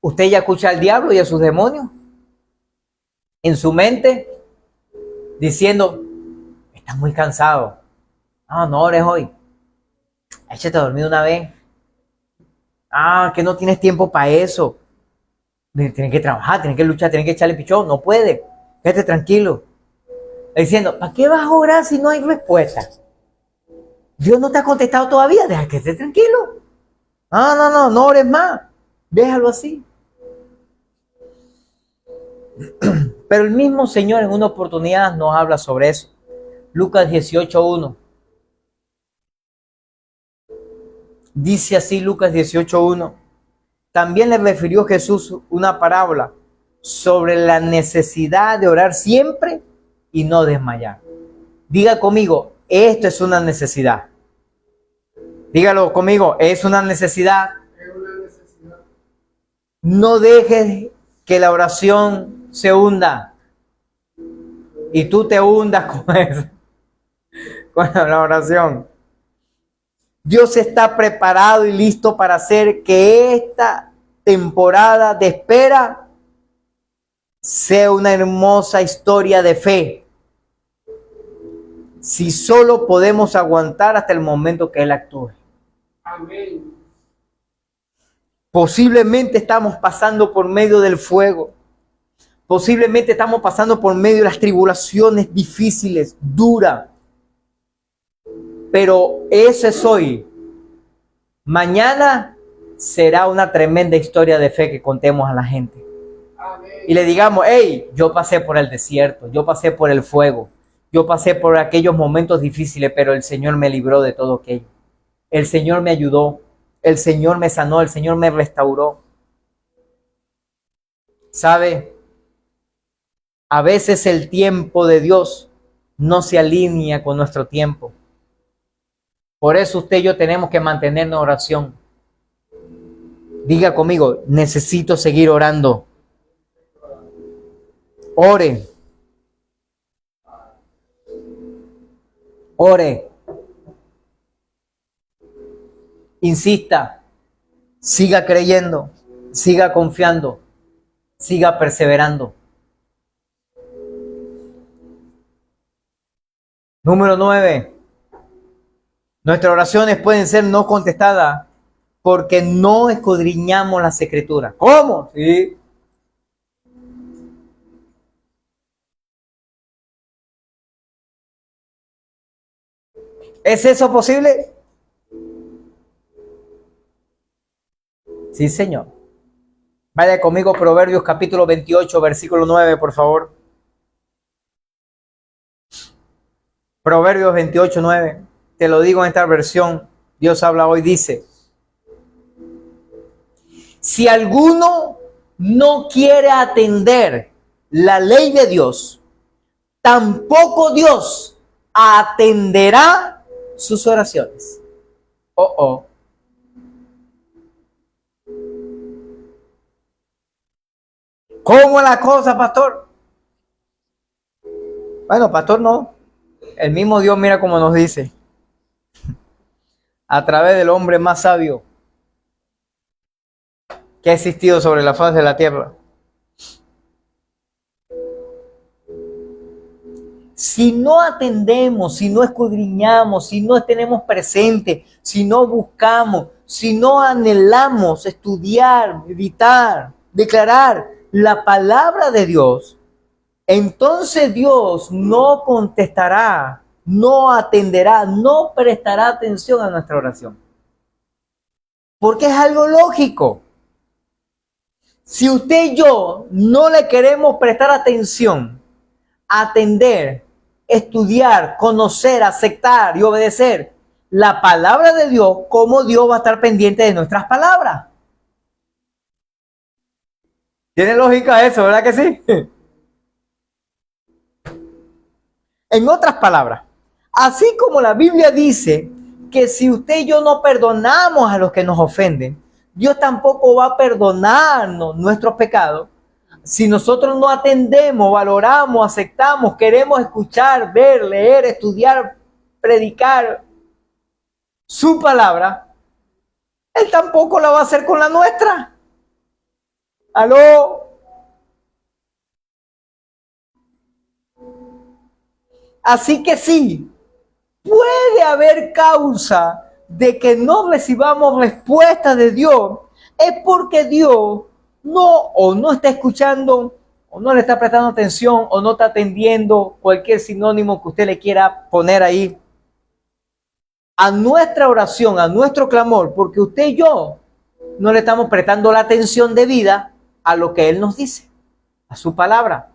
¿Usted ya escucha al diablo y a sus demonios en su mente diciendo, estás muy cansado? No ores hoy. Échate a dormir una vez. Que no tienes tiempo para eso. Tienes que trabajar, tienes que luchar, tienes que echarle pichón. No puede. Quédate tranquilo. Diciendo, ¿para qué vas a orar si no hay respuesta? Dios no te ha contestado todavía. Deja que estés tranquilo. No ores más. Déjalo así. Pero el mismo Señor en una oportunidad nos habla sobre eso. Lucas 18:1. Dice así Lucas 18:1. También le refirió Jesús una parábola sobre la necesidad de orar siempre y no desmayar. Diga conmigo, esto es una necesidad. Dígalo conmigo, es una necesidad. Es una necesidad. No dejes que la oración se hunda y tú te hundas con eso, con la oración. Dios está preparado y listo para hacer que esta temporada de espera sea una hermosa historia de fe. Si solo podemos aguantar hasta el momento que Él actúe. Amén. Posiblemente estamos pasando por medio del fuego. Posiblemente estamos pasando por medio de las tribulaciones difíciles, duras. Pero ese es hoy. Mañana será una tremenda historia de fe que contemos a la gente. Amén. Y le digamos, hey, yo pasé por el desierto, yo pasé por el fuego, yo pasé por aquellos momentos difíciles, pero el Señor me libró de todo aquello. El Señor me ayudó, el Señor me sanó, el Señor me restauró. ¿Sabe? A veces el tiempo de Dios no se alinea con nuestro tiempo. Por eso usted y yo tenemos que mantenernos en oración. Diga conmigo, necesito seguir orando. Ore. ore, insista, siga creyendo, siga confiando, siga perseverando. Número 9. Nuestras oraciones pueden ser no contestadas porque no escudriñamos las escrituras. ¿Cómo? Sí. ¿Es eso posible? Sí, Señor. Vaya conmigo Proverbios capítulo 28, versículo 9, por favor. Proverbios 28, 9. Te lo digo en esta versión. Dios habla hoy, dice: si alguno no quiere atender la ley de Dios, tampoco Dios atenderá sus oraciones. Oh, oh. ¿Cómo es la cosa, pastor? Bueno, pastor, no. El mismo Dios, mira cómo nos dice, a través del hombre más sabio que ha existido sobre la faz de la tierra. Si no atendemos, si no escudriñamos, si no tenemos presente, si no buscamos, si no anhelamos estudiar, meditar, declarar la palabra de Dios, entonces Dios no contestará, no atenderá, no prestará atención a nuestra oración. Porque es algo lógico. Si usted y yo no le queremos prestar atención, atender, estudiar, conocer, aceptar y obedecer la palabra de Dios, ¿cómo Dios va a estar pendiente de nuestras palabras? Tiene lógica eso, ¿verdad que sí? En otras palabras, así como la Biblia dice que si usted y yo no perdonamos a los que nos ofenden, Dios tampoco va a perdonarnos nuestros pecados. Si nosotros no atendemos, valoramos, aceptamos, queremos escuchar, ver, leer, estudiar, predicar su palabra, Él tampoco la va a hacer con la nuestra. ¿Aló? Así que sí, puede haber causa de que no recibamos respuesta de Dios. Es porque Dios no está escuchando, o no le está prestando atención, o no está atendiendo cualquier sinónimo que usted le quiera poner ahí a nuestra oración, a nuestro clamor, porque usted y yo no le estamos prestando la atención debida a lo que Él nos dice, a su palabra,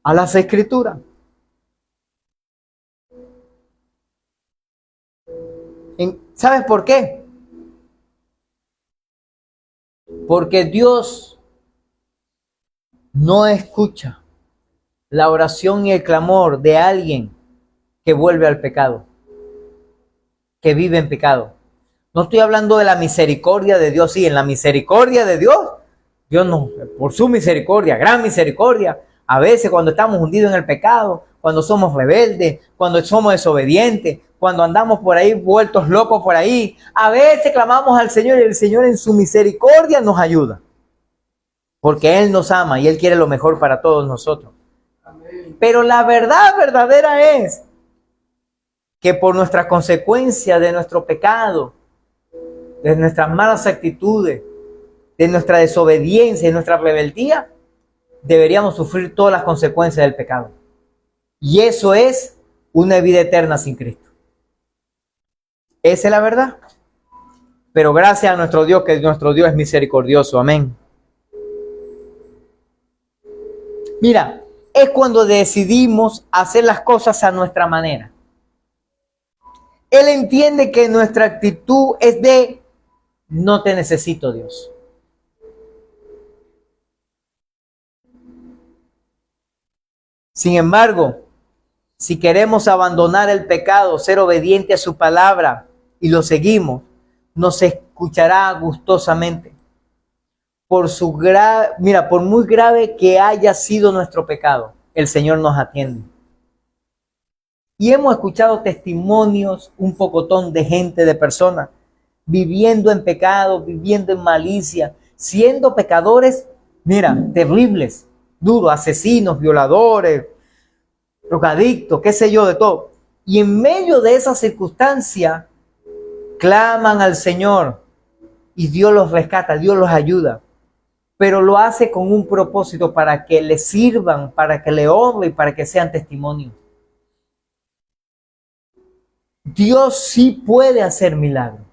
a las escrituras. ¿Sabes por qué? Porque Dios no escucha la oración y el clamor de alguien que vuelve al pecado, que vive en pecado. No estoy hablando de la misericordia de Dios. Sí, en la misericordia de Dios, Dios nos, por su misericordia, gran misericordia, a veces cuando estamos hundidos en el pecado, cuando somos rebeldes, cuando somos desobedientes, cuando andamos por ahí vueltos locos por ahí, a veces clamamos al Señor y el Señor en su misericordia nos ayuda. Porque Él nos ama y Él quiere lo mejor para todos nosotros. Amén. Pero la verdad verdadera es que por nuestra consecuencia de nuestro pecado, de nuestras malas actitudes, de nuestra desobediencia y nuestra rebeldía, deberíamos sufrir todas las consecuencias del pecado. Y eso es una vida eterna sin Cristo. Esa es la verdad. Pero gracias a nuestro Dios, que nuestro Dios es misericordioso. Amén. Mira, es cuando decidimos hacer las cosas a nuestra manera. Él entiende que nuestra actitud es de: no te necesito, Dios. Sin embargo, si queremos abandonar el pecado, ser obediente a su palabra y lo seguimos, nos escuchará gustosamente. Por muy grave que haya sido nuestro pecado, el Señor nos atiende. Y hemos escuchado testimonios, un pocotón de gente, de personas, viviendo en pecado, viviendo en malicia, siendo pecadores, mira, terribles, duros, asesinos, violadores, drogadictos, qué sé yo, de todo. Y en medio de esa circunstancia, claman al Señor y Dios los rescata, Dios los ayuda. Pero lo hace con un propósito para que le sirvan, para que le honren y para que sean testimonio. Dios sí puede hacer milagros,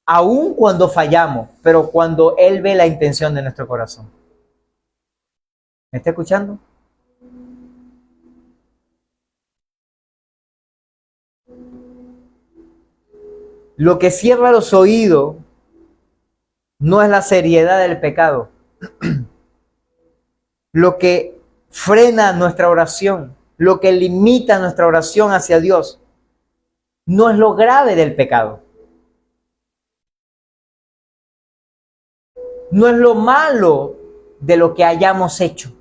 aun cuando fallamos, pero cuando Él ve la intención de nuestro corazón. ¿Me está escuchando? Lo que cierra los oídos no es la seriedad del pecado. Lo que frena nuestra oración, lo que limita nuestra oración hacia Dios, no es lo grave del pecado. No es lo malo de lo que hayamos hecho,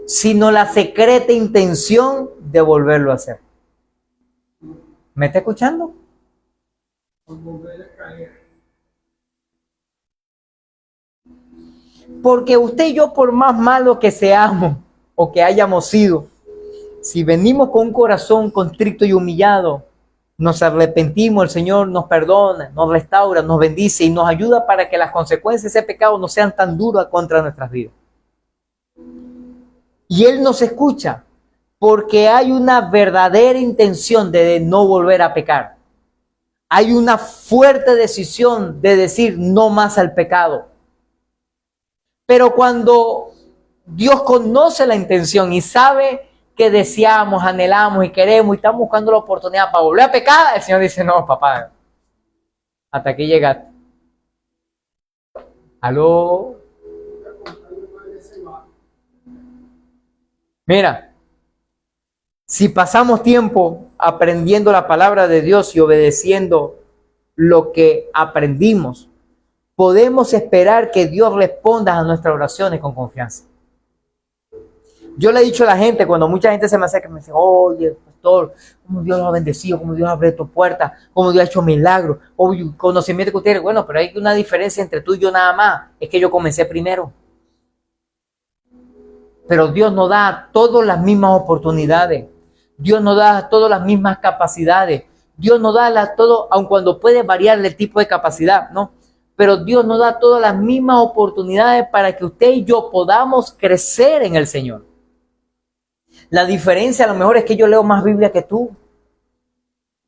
sino la secreta intención de volverlo a hacer. ¿Me está escuchando? Porque usted y yo, por más malos que seamos o que hayamos sido, si venimos con un corazón contrito y humillado, nos arrepentimos, el Señor nos perdona, nos restaura, nos bendice y nos ayuda para que las consecuencias de ese pecado no sean tan duras contra nuestras vidas. Y Él nos escucha porque hay una verdadera intención de no volver a pecar. Hay una fuerte decisión de decir no más al pecado. Pero cuando Dios conoce la intención y sabe que deseamos, anhelamos y queremos y estamos buscando la oportunidad para volver a pecar, el Señor dice, no, papá, hasta aquí llegaste. ¿Aló? Mira, si pasamos tiempo aprendiendo la palabra de Dios y obedeciendo lo que aprendimos, podemos esperar que Dios responda a nuestras oraciones con confianza. Yo le he dicho a la gente, cuando mucha gente se me acerca y me dice, oye, pastor, cómo Dios los ha bendecido, cómo Dios ha abierto puertas, cómo Dios ha hecho milagros, obvio, conocimiento que ustedes, bueno, pero hay una diferencia entre tú y yo nada más, es que yo comencé primero. Pero Dios nos da todas las mismas oportunidades, Dios nos da todas las mismas capacidades, Dios nos da todo, aun cuando puede variar el tipo de capacidad, ¿no? Pero Dios nos da todas las mismas oportunidades para que usted y yo podamos crecer en el Señor. La diferencia a lo mejor es que yo leo más Biblia que tú.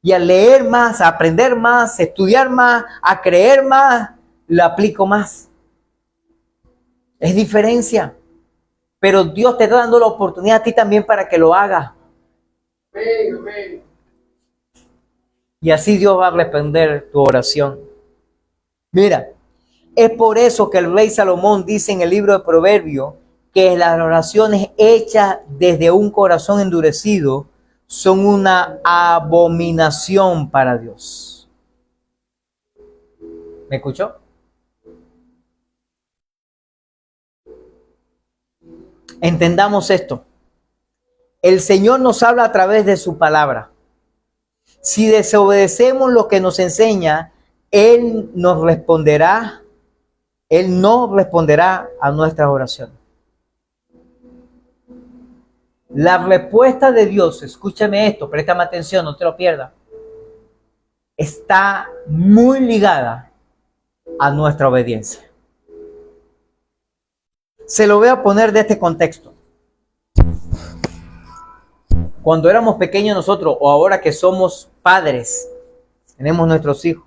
Y al leer más, a aprender más, a estudiar más, a creer más, lo aplico más. Es diferencia. Pero Dios te está dando la oportunidad a ti también para que lo hagas. Y así Dios va a responder tu oración. Mira, es por eso que el rey Salomón dice en el libro de Proverbios que las oraciones hechas desde un corazón endurecido son una abominación para Dios. ¿Me escuchó? Entendamos esto. El Señor nos habla a través de su palabra. Si desobedecemos lo que nos enseña, Él nos responderá. Él no responderá a nuestras oraciones. La respuesta de Dios, escúchame esto, préstame atención, no te lo pierdas, está muy ligada a nuestra obediencia. Se lo voy a poner de este contexto. Cuando éramos pequeños nosotros, o ahora que somos padres, tenemos nuestros hijos,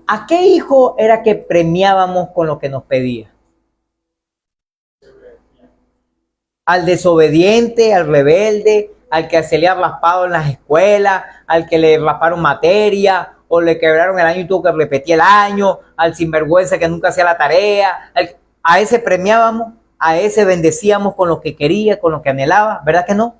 ¿a qué hijo era que premiábamos con lo que nos pedía? Al desobediente, al rebelde, al que se le ha raspado en las escuelas, al que le rasparon materia, o le quebraron el año y tuvo que repetir el año, al sinvergüenza que nunca hacía la tarea, a ese premiábamos, a ese bendecíamos con lo que quería, con lo que anhelaba, ¿verdad que no?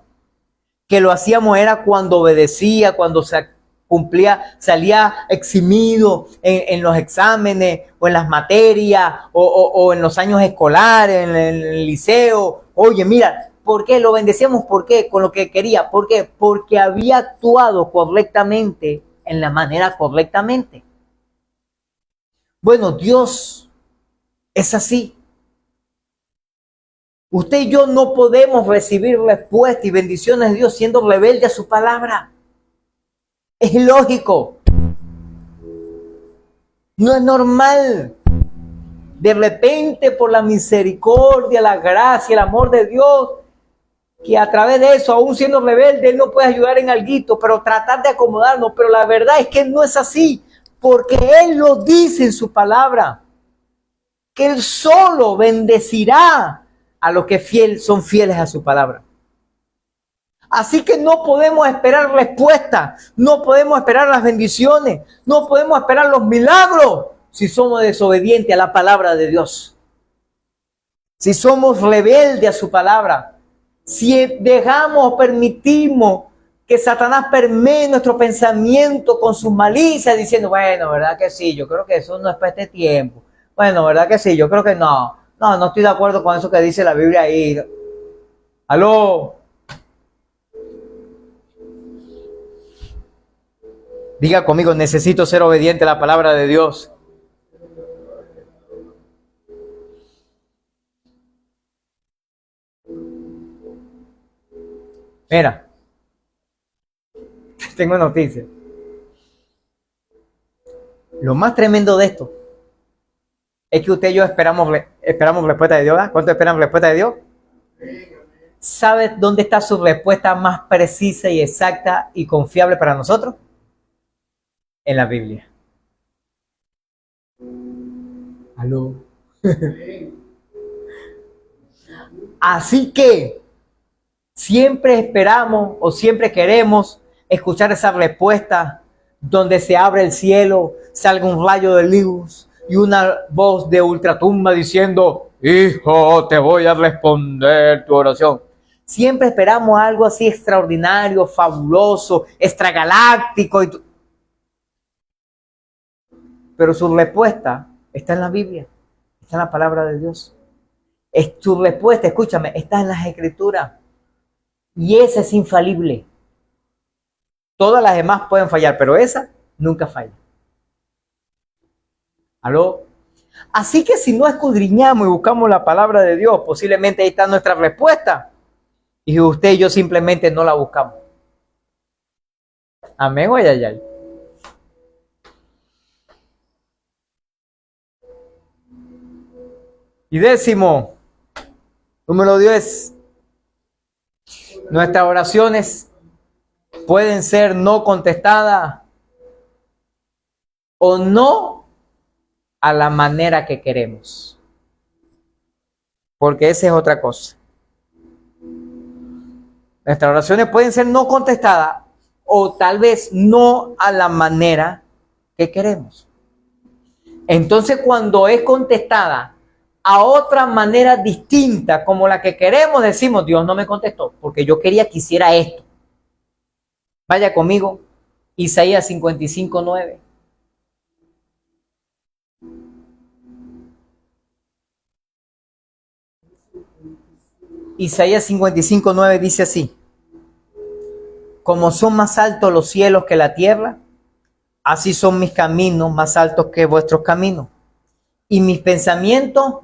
Que lo hacíamos era cuando obedecía, cuando se cumplía, salía eximido en los exámenes o en las materias o en los años escolares, en el liceo. Oye, mira, ¿Por qué? Lo bendecíamos, ¿por qué? Con lo que quería. ¿Por qué? Porque había actuado correctamente, en la manera correctamente. Bueno, Dios es así. Usted y yo no podemos recibir respuesta y bendiciones de Dios siendo rebelde a su palabra. Es ilógico. No es normal. De repente, por la misericordia, la gracia, el amor de Dios, que a través de eso, aún siendo rebelde, Él nos puede ayudar en alguito, pero tratar de acomodarnos. Pero la verdad es que no es así, porque Él lo dice en su palabra, que Él solo bendecirá a los que son fieles a su palabra. Así que no podemos esperar respuesta, no podemos esperar las bendiciones, no podemos esperar los milagros si somos desobedientes a la palabra de Dios. Si somos rebeldes a su palabra, si dejamos o permitimos que Satanás permee nuestro pensamiento con sus malicias, diciendo, bueno, ¿verdad que sí? Yo creo que eso no es para este tiempo. Bueno, ¿verdad que sí? Yo creo que no. No estoy de acuerdo con eso que dice la Biblia ahí. ¿Aló? Diga conmigo, necesito ser obediente a la palabra de Dios. Mira, tengo noticia. Lo más tremendo de esto es que usted y yo esperamos respuesta de Dios. ¿Verdad? ¿Cuánto esperan respuesta de Dios? ¿Sabe dónde está su respuesta más precisa y exacta y confiable para nosotros? En la Biblia. ¿Aló? Así que siempre esperamos o siempre queremos escuchar esa respuesta donde se abre el cielo, salga un rayo de luz y una voz de ultratumba diciendo, hijo, te voy a responder tu oración. Siempre esperamos algo así extraordinario, fabuloso, extragaláctico. Pero su respuesta está en la Biblia, está en la palabra de Dios. Tu respuesta, escúchame, está en las Escrituras. Y esa es infalible. Todas las demás pueden fallar, pero esa nunca falla. ¿Aló? Así que si no escudriñamos y buscamos la palabra de Dios, posiblemente ahí está nuestra respuesta. Y usted y yo simplemente no la buscamos. Amén o ay. Y décimo, número 10. Nuestras oraciones pueden ser no contestadas o no a la manera que queremos. Porque esa es otra cosa. Nuestras oraciones pueden ser no contestadas o tal vez no a la manera que queremos. Entonces, cuando es contestada a otra manera distinta como la que queremos, decimos, Dios no me contestó porque yo quería que hiciera esto. Vaya conmigo, Isaías 55:9. Isaías 55:9 dice así: como son más altos los cielos que la tierra, así son mis caminos más altos que vuestros caminos, y mis pensamientos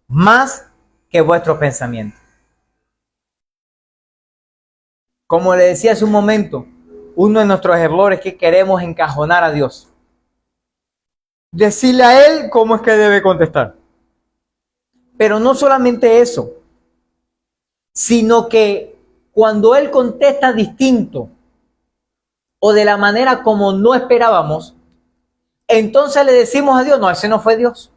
más que vuestros pensamientos. Como le decía hace un momento, uno de nuestros errores es que queremos encajonar a Dios. Decirle a Él cómo es que debe contestar. Pero no solamente eso, sino que cuando Él contesta distinto o de la manera como no esperábamos, entonces le decimos a Dios, no, ese no fue Dios.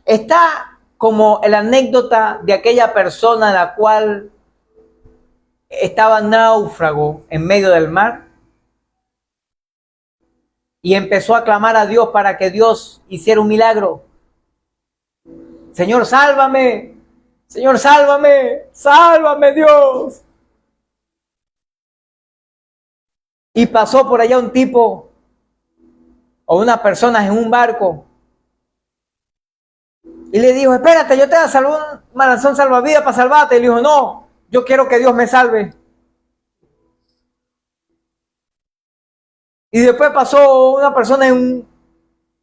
Está como la anécdota de aquella persona la cual estaba náufrago en medio del mar y empezó a clamar a Dios para que Dios hiciera un milagro. Señor, sálvame. Señor, sálvame. Sálvame, Dios. Y pasó por allá un tipo o unas personas en un barco Y le dijo, espérate, yo te voy a salvar un marazón salvavidas para salvarte. Y le dijo, no, yo quiero que Dios me salve. Y después pasó una persona en un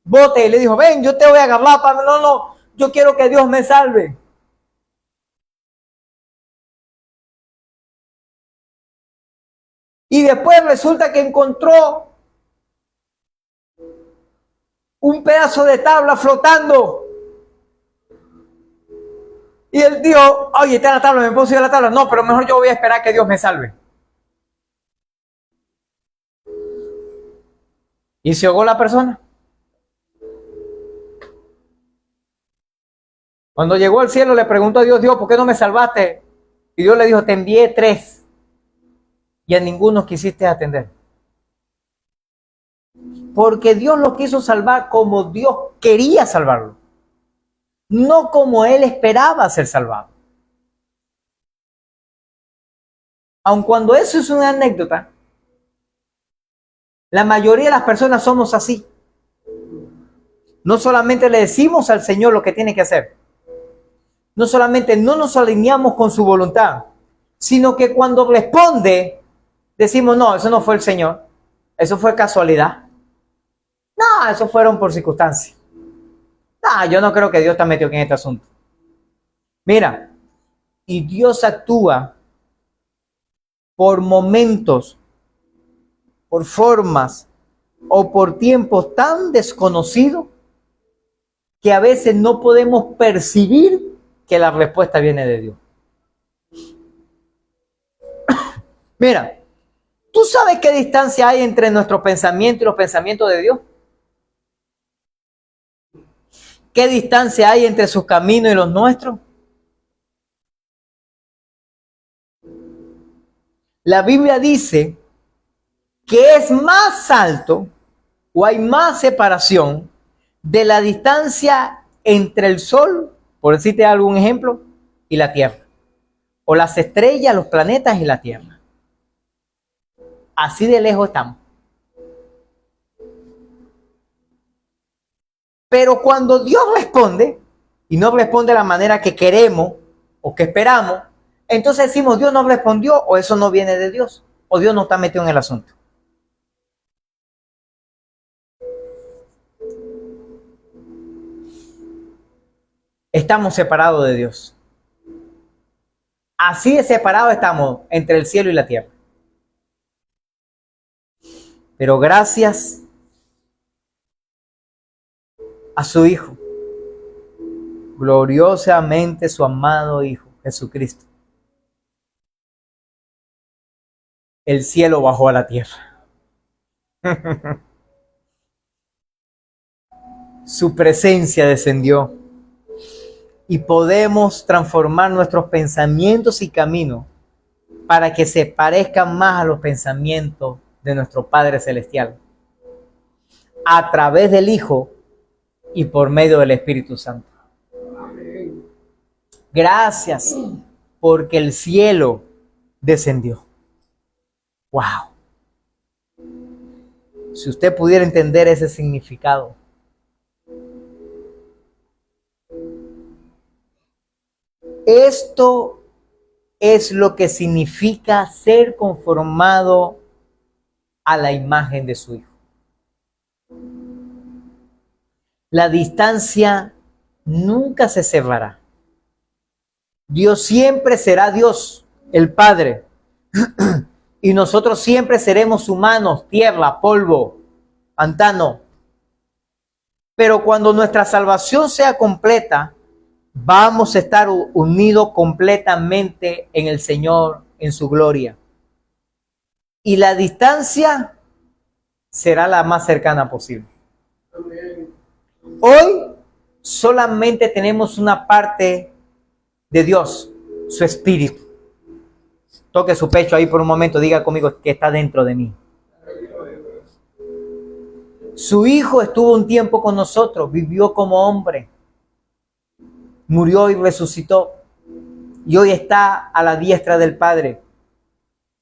bote y le dijo, ven, yo te voy a agarrar. No, no, yo quiero que Dios me salve. Y después resulta que encontró un pedazo de tabla flotando. Y él dijo, oye, está en la tabla, ¿me puedo subir a la tabla? No, pero mejor yo voy a esperar que Dios me salve. Y se ahogó la persona. Cuando llegó al cielo le preguntó a Dios, Dios, ¿por qué no me salvaste? Y Dios le dijo, te envié 3 y a ninguno quisiste atender. Porque Dios lo quiso salvar como Dios quería salvarlo, no como él esperaba ser salvado. Aun cuando eso es una anécdota, la mayoría de las personas somos así. No solamente le decimos al Señor lo que tiene que hacer, no solamente no nos alineamos con su voluntad, sino que cuando responde, decimos, no, eso no fue el Señor, eso fue casualidad. No, eso fueron por circunstancias. No, yo no creo que Dios está metido en este asunto. Mira, y Dios actúa por momentos, por formas o por tiempos tan desconocidos que a veces no podemos percibir que la respuesta viene de Dios. Mira, ¿tú sabes qué distancia hay entre nuestro pensamiento y los pensamientos de Dios? ¿Qué distancia hay entre sus caminos y los nuestros? La Biblia dice que es más alto o hay más separación de la distancia entre el Sol, por decirte algún ejemplo, y la Tierra. O las estrellas, los planetas y la Tierra. Así de lejos estamos. Pero cuando Dios responde, y no responde de la manera que queremos o que esperamos, entonces decimos, Dios no respondió, o eso no viene de Dios, o Dios no está metido en el asunto. Estamos separados de Dios. Así de separados estamos entre el cielo y la tierra. Pero gracias a su Hijo, gloriosamente su amado Hijo, Jesucristo, el cielo bajó a la tierra. Su presencia descendió y podemos transformar nuestros pensamientos y caminos para que se parezcan más a los pensamientos de nuestro Padre Celestial a través del Hijo y por medio del Espíritu Santo. Gracias porque el cielo descendió. ¡Wow! Si usted pudiera entender ese significado. Esto es lo que significa ser conformado a la imagen de su Hijo. La distancia nunca se cerrará. Dios siempre será Dios, el Padre. Y nosotros siempre seremos humanos, tierra, polvo, pantano. Pero cuando nuestra salvación sea completa, vamos a estar unidos completamente en el Señor, en su gloria. Y la distancia será la más cercana posible. Hoy solamente tenemos una parte de Dios, su Espíritu. Toque su pecho ahí por un momento, diga conmigo que está dentro de mí. Su Hijo estuvo un tiempo con nosotros, vivió como hombre, murió y resucitó, y hoy está a la diestra del Padre.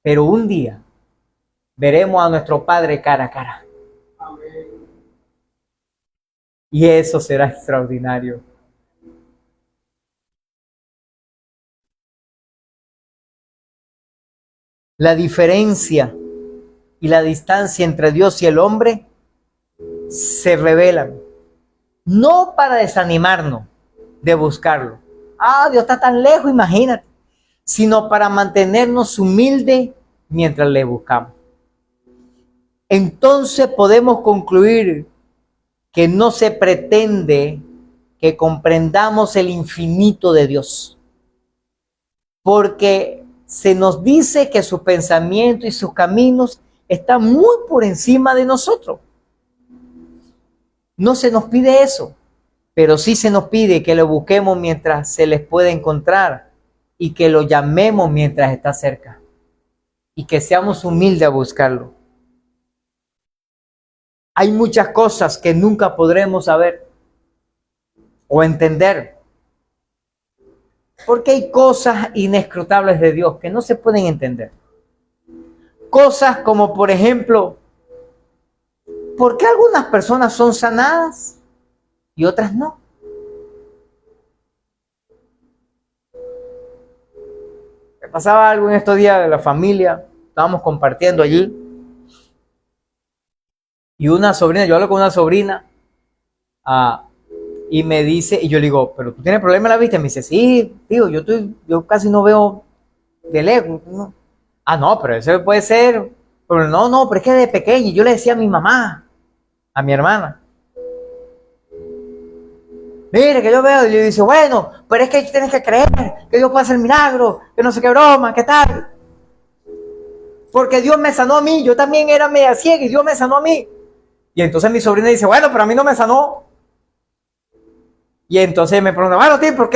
Pero un día veremos a nuestro Padre cara a cara. Y eso será extraordinario. la diferencia y la distancia entre Dios y el hombre se revelan, no para desanimarnos de buscarlo. Dios está tan lejos, imagínate, sino para mantenernos humildes mientras le buscamos. Entonces podemos concluir que no se pretende que comprendamos el infinito de Dios, porque se nos dice que sus pensamientos y sus caminos están muy por encima de nosotros. No se nos pide eso, pero sí se nos pide que lo busquemos mientras se les puede encontrar y que lo llamemos mientras está cerca y que seamos humildes a buscarlo. Hay muchas cosas que nunca podremos saber o entender, porque hay cosas inescrutables de Dios que no se pueden entender. Cosas como, por ejemplo, ¿por qué algunas personas son sanadas y otras no? Me pasaba algo en estos días de la familia, estábamos compartiendo allí, y una sobrina, yo hablo con una sobrina, y me dice, y yo le digo, ¿pero tú tienes problema en la vista? Y me dice, sí, tío, yo casi no veo de lejos, ¿no? No, pero eso puede ser, pero no, pero es que de pequeño, yo le decía a mi mamá, a mi hermana, mire que yo veo, y le dice, bueno, pero es que tienes que creer que Dios puede hacer milagros, que no sé qué broma, qué tal, porque Dios me sanó a mí, yo también era media ciega y Dios me sanó a mí. Y entonces mi sobrina dice, bueno, pero a mí no me sanó. Y entonces me pregunta, bueno, tío, ¿por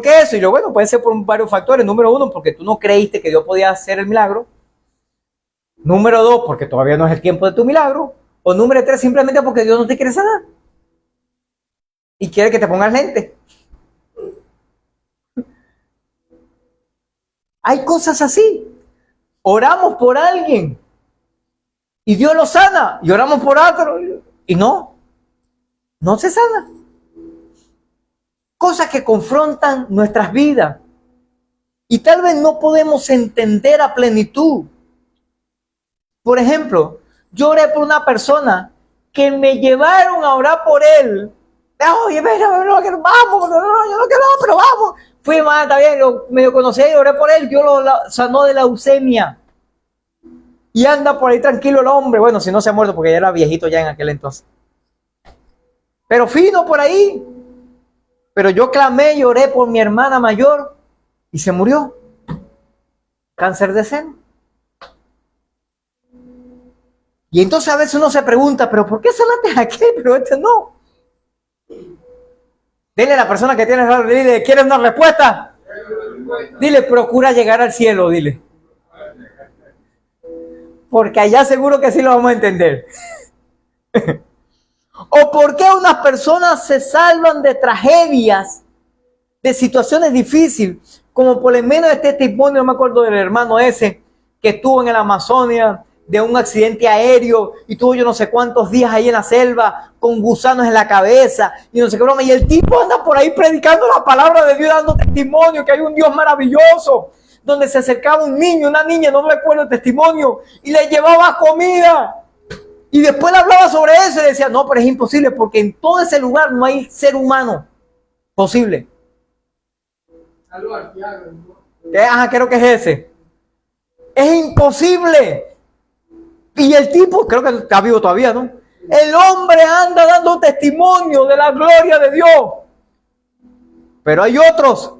qué eso? Y yo, bueno, puede ser por varios factores. Número uno, porque tú no creíste que Dios podía hacer el milagro. Número dos, porque todavía no es el tiempo de tu milagro. O número tres, simplemente porque Dios no te quiere sanar. Y quiere que te pongas lente. Hay cosas así. Oramos por alguien y Dios lo sana. Y oramos por otro y no se sana. Cosas que confrontan nuestras vidas y tal vez no podemos entender a plenitud. Por ejemplo, yo oré por una persona que me llevaron a orar por él. Oye, mira, vamos, yo no quiero, pero vamos. Fui más, está bien, lo medio conocí y oré por él. Dios lo sanó de la leucemia. Y anda por ahí tranquilo el hombre. Bueno, si no se ha muerto porque ya era viejito ya en aquel entonces. Pero fino por ahí. Pero yo clamé y oré por mi hermana mayor y se murió. Cáncer de seno. Y entonces a veces uno se pregunta, ¿pero por qué sanaste a aquel, pero este no? Dile a la persona que tiene, dile, ¿quieres una respuesta? Dile, procura llegar al cielo, dile. Porque allá seguro que sí lo vamos a entender. ¿O por qué unas personas se salvan de tragedias, de situaciones difíciles? Como por lo menos este testimonio, no me acuerdo del hermano ese, que estuvo en la Amazonia, de un accidente aéreo, y tuvo yo no sé cuántos días ahí en la selva, con gusanos en la cabeza, y no sé qué broma, y el tipo anda por ahí predicando la palabra de Dios, dando testimonio, que hay un Dios maravilloso, donde se acercaba un niño, una niña, no recuerdo el testimonio, y le llevaba comida. Y después le hablaba sobre eso y decía, no, pero es imposible porque en todo ese lugar no hay ser humano posible. Creo que es ese. Es imposible. Y el tipo, creo que está vivo todavía, ¿no? El hombre anda dando testimonio de la gloria de Dios. Pero hay otros,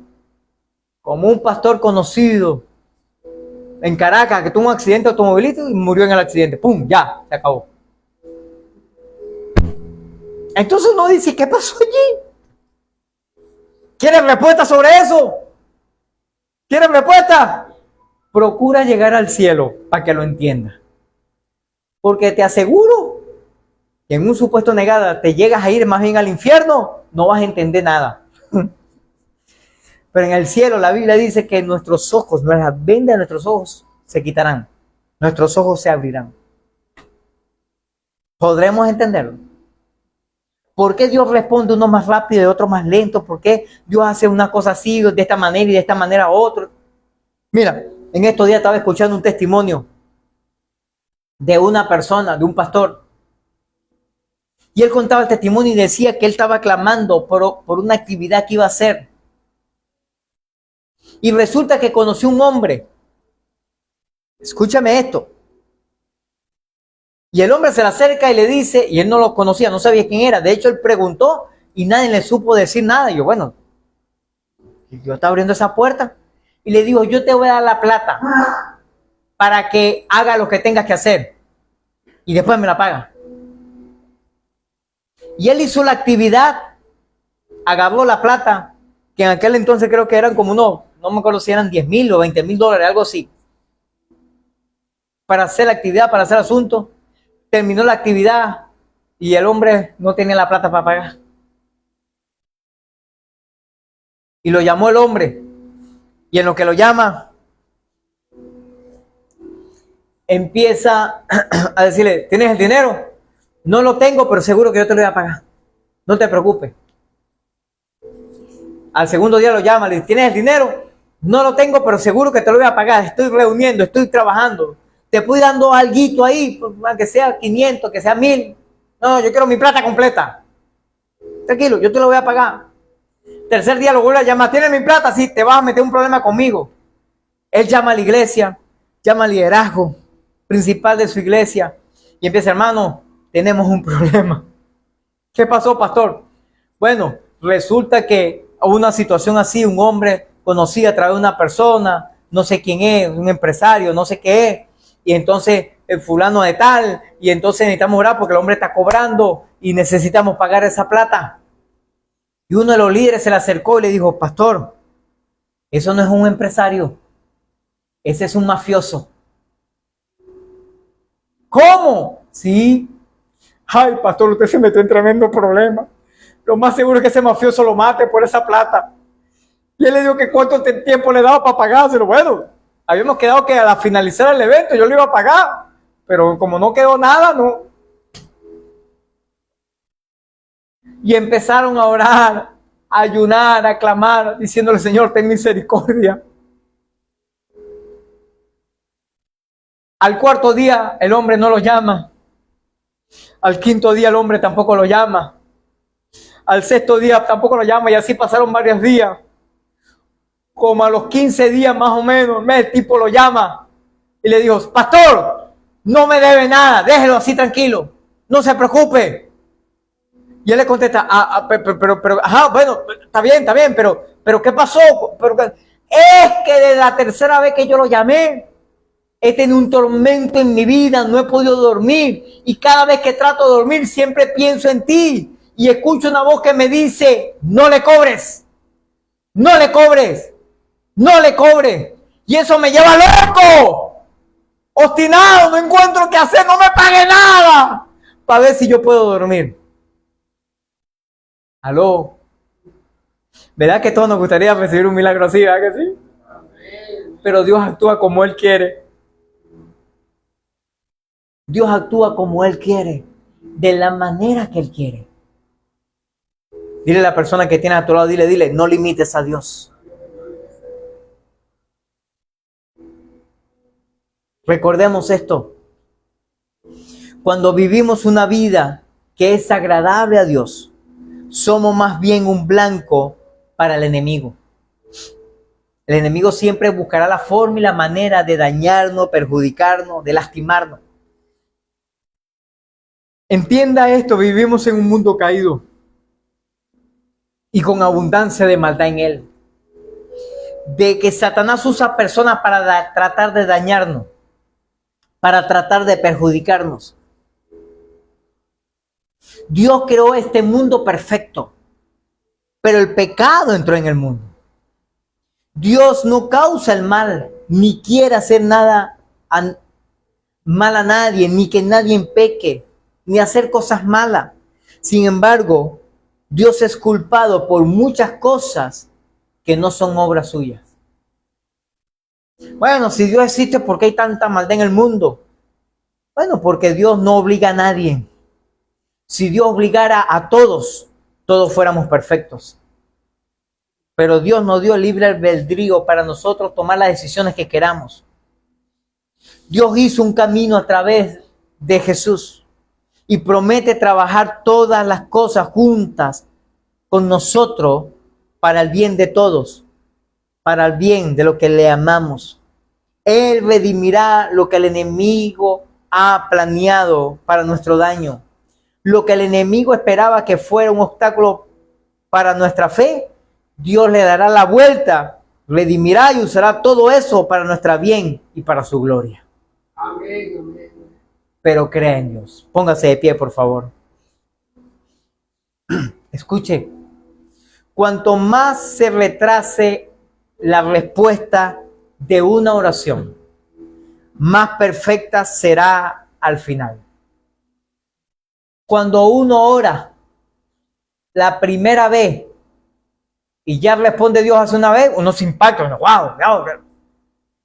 como un pastor conocido en Caracas que tuvo un accidente automovilístico y murió en el accidente. ¡Pum! Ya, se acabó. Entonces uno dice, ¿qué pasó allí? ¿Quieres respuesta sobre eso? ¿Quieres respuesta? Procura llegar al cielo para que lo entiendas. Porque te aseguro que en un supuesto negada te llegas a ir más bien al infierno, no vas a entender nada. Pero en el cielo la Biblia dice que nuestros ojos, las vendas de nuestros ojos se quitarán. Nuestros ojos se abrirán. ¿Podremos entenderlo? ¿Por qué Dios responde uno más rápido y otro más lento? ¿Por qué Dios hace una cosa así, de esta manera y de esta manera otro? Mira, En estos días estaba escuchando un testimonio de una persona, de un pastor, y él contaba el testimonio y decía que él estaba clamando por una actividad que iba a hacer. Y resulta que conoció un hombre. Escúchame esto. Y el hombre se le acerca y le dice, y él no lo conocía, no sabía quién era. De hecho, él preguntó y nadie le supo decir nada. Y yo, bueno, yo estaba abriendo esa puerta y le digo, yo te voy a dar la plata para que haga lo que tengas que hacer y después me la paga. Y él hizo la actividad, agarró la plata, que en aquel entonces creo que eran como no me acuerdo si eran 10,000 o 20,000 dólares, algo así, para hacer la actividad, para hacer el asunto. Terminó la actividad y el hombre no tenía la plata para pagar. Y lo llamó el hombre. Y en lo que lo llama, empieza a decirle, ¿tienes el dinero? No lo tengo, pero seguro que yo te lo voy a pagar. No te preocupes. Al segundo día lo llama, le dice, ¿tienes el dinero? No lo tengo, pero seguro que te lo voy a pagar. Estoy reuniendo, estoy trabajando. Te estoy dando algo ahí, que sea 500, que sea 1,000. No, yo quiero mi plata completa. Tranquilo, yo te lo voy a pagar. Tercer día lo vuelve a llamar, ¿tienes mi plata? Sí, te vas a meter un problema conmigo. Él llama a la iglesia, llama al liderazgo principal de su iglesia y empieza, hermano, tenemos un problema. ¿Qué pasó, pastor? Bueno, resulta que hubo una situación así, un hombre conocido a través de una persona, no sé quién es, un empresario, no sé qué es, y entonces el fulano de tal, y entonces necesitamos orar porque el hombre está cobrando y necesitamos pagar esa plata. Y uno de los líderes se le acercó y le dijo, pastor, eso no es un empresario, ese es un mafioso. ¿Cómo? Sí. Ay, pastor, usted se metió en tremendo problema. Lo más seguro es que ese mafioso lo mate por esa plata. Y él le dijo que cuánto tiempo le daba para pagárselo. Bueno, habíamos quedado que al finalizar el evento yo le iba a pagar. Pero como no quedó nada, no. Y empezaron a orar, a ayunar, a clamar, diciéndole, Señor, ten misericordia. Al cuarto día el hombre no lo llama. Al quinto día el hombre tampoco lo llama. Al sexto día tampoco lo llama y así pasaron varios días. Como a los 15 días más o menos, el tipo lo llama y le dijo, pastor, no me debe nada, déjelo así tranquilo, no se preocupe. Y él le contesta, pero, ajá, bueno, está bien, pero ¿qué pasó? Es que desde la tercera vez que yo lo llamé, he tenido un tormento en mi vida, no he podido dormir y cada vez que trato de dormir siempre pienso en ti y escucho una voz que me dice, no le cobres, no le cobres, no le cobres. Y eso me lleva loco, obstinado, no encuentro qué hacer, no me pague nada para ver si yo puedo dormir. Aló, ¿verdad que todos nos gustaría recibir un milagro así, verdad que sí? Pero Dios actúa como Él quiere. Dios actúa como Él quiere, de la manera que Él quiere. Dile a la persona que tiene a tu lado, dile, no limites a Dios. Recordemos esto. Cuando vivimos una vida que es agradable a Dios, somos más bien un blanco para el enemigo. El enemigo siempre buscará la forma y la manera de dañarnos, perjudicarnos, de lastimarnos. Entienda esto, vivimos en un mundo caído y con abundancia de maldad en él. De que Satanás usa personas para tratar de dañarnos, para tratar de perjudicarnos. Dios creó este mundo perfecto, pero el pecado entró en el mundo. Dios no causa el mal, ni quiere hacer nada mal a nadie, ni que nadie peque, ni hacer cosas malas. Sin embargo, Dios es culpado por muchas cosas que no son obras suyas. Bueno, si Dios existe, ¿por qué hay tanta maldad en el mundo? Bueno, porque Dios no obliga a nadie. Si Dios obligara a todos, todos fuéramos perfectos. Pero Dios nos dio libre albedrío para nosotros tomar las decisiones que queramos. Dios hizo un camino a través de Jesús y promete trabajar todas las cosas juntas con nosotros para el bien de todos, para el bien de lo que le amamos. Él redimirá lo que el enemigo ha planeado para nuestro daño. Lo que el enemigo esperaba que fuera un obstáculo para nuestra fe, Dios le dará la vuelta, redimirá y usará todo eso para nuestro bien y para su gloria. Amén, amén. Pero crea en Dios. Póngase de pie, por favor. Escuche. Cuanto más se retrase la respuesta de una oración, más perfecta será al final. Cuando uno ora la primera vez y ya responde Dios hace una vez, uno se impacta, uno, wow,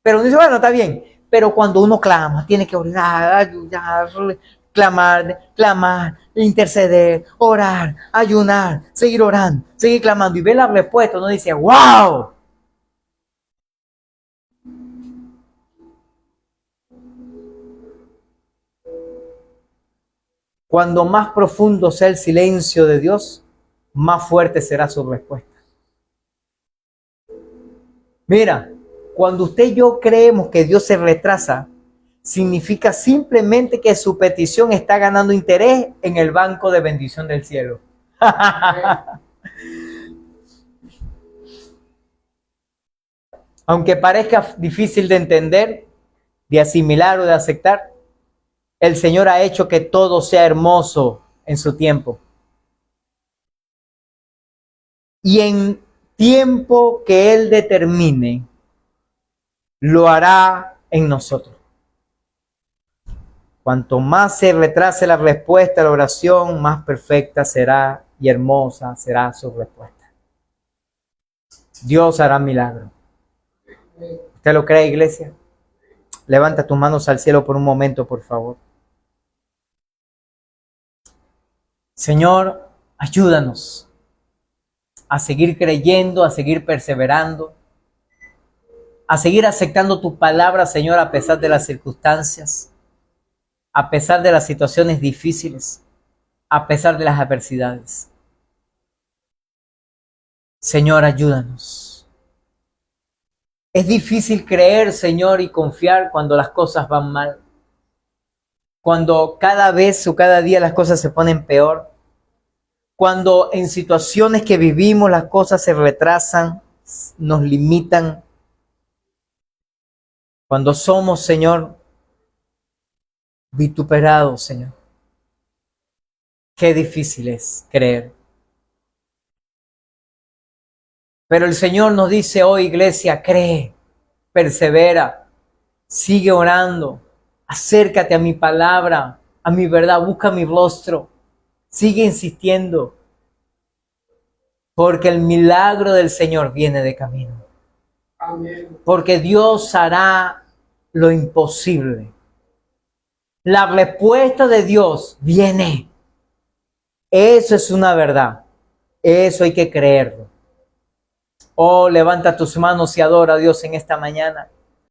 pero uno dice, bueno, está bien. Pero cuando uno clama, tiene que orar, ayudar, clamar, interceder, orar, ayunar, seguir orando, seguir clamando y ver la respuesta, uno dice, wow. Cuando más profundo sea el silencio de Dios, más fuerte será su respuesta. Mira, cuando usted y yo creemos que Dios se retrasa, significa simplemente que su petición está ganando interés en el banco de bendición del cielo. Aunque parezca difícil de entender, de asimilar o de aceptar, el Señor ha hecho que todo sea hermoso en su tiempo. Y en tiempo que Él determine, lo hará en nosotros. Cuanto más se retrase la respuesta a la oración, más perfecta será y hermosa será su respuesta. Dios hará milagro. ¿Usted lo cree, iglesia? Levanta tus manos al cielo por un momento, por favor. Señor, ayúdanos a seguir creyendo, a seguir perseverando, a seguir aceptando tu palabra, Señor, a pesar de las circunstancias, a pesar de las situaciones difíciles, a pesar de las adversidades. Señor, ayúdanos. Es difícil creer, Señor, y confiar cuando las cosas van mal. Cuando cada vez o cada día las cosas se ponen peor. Cuando en situaciones que vivimos las cosas se retrasan, nos limitan. Cuando somos, Señor, vituperados, Señor. Qué difícil es creer. Pero el Señor nos dice hoy, iglesia, cree, persevera, sigue orando, acércate a mi palabra, a mi verdad, busca mi rostro, sigue insistiendo, porque el milagro del Señor viene de camino. Amén. Porque Dios hará lo imposible. La respuesta de Dios viene. Eso es una verdad. Eso hay que creerlo. Oh, levanta tus manos y adora a Dios en esta mañana.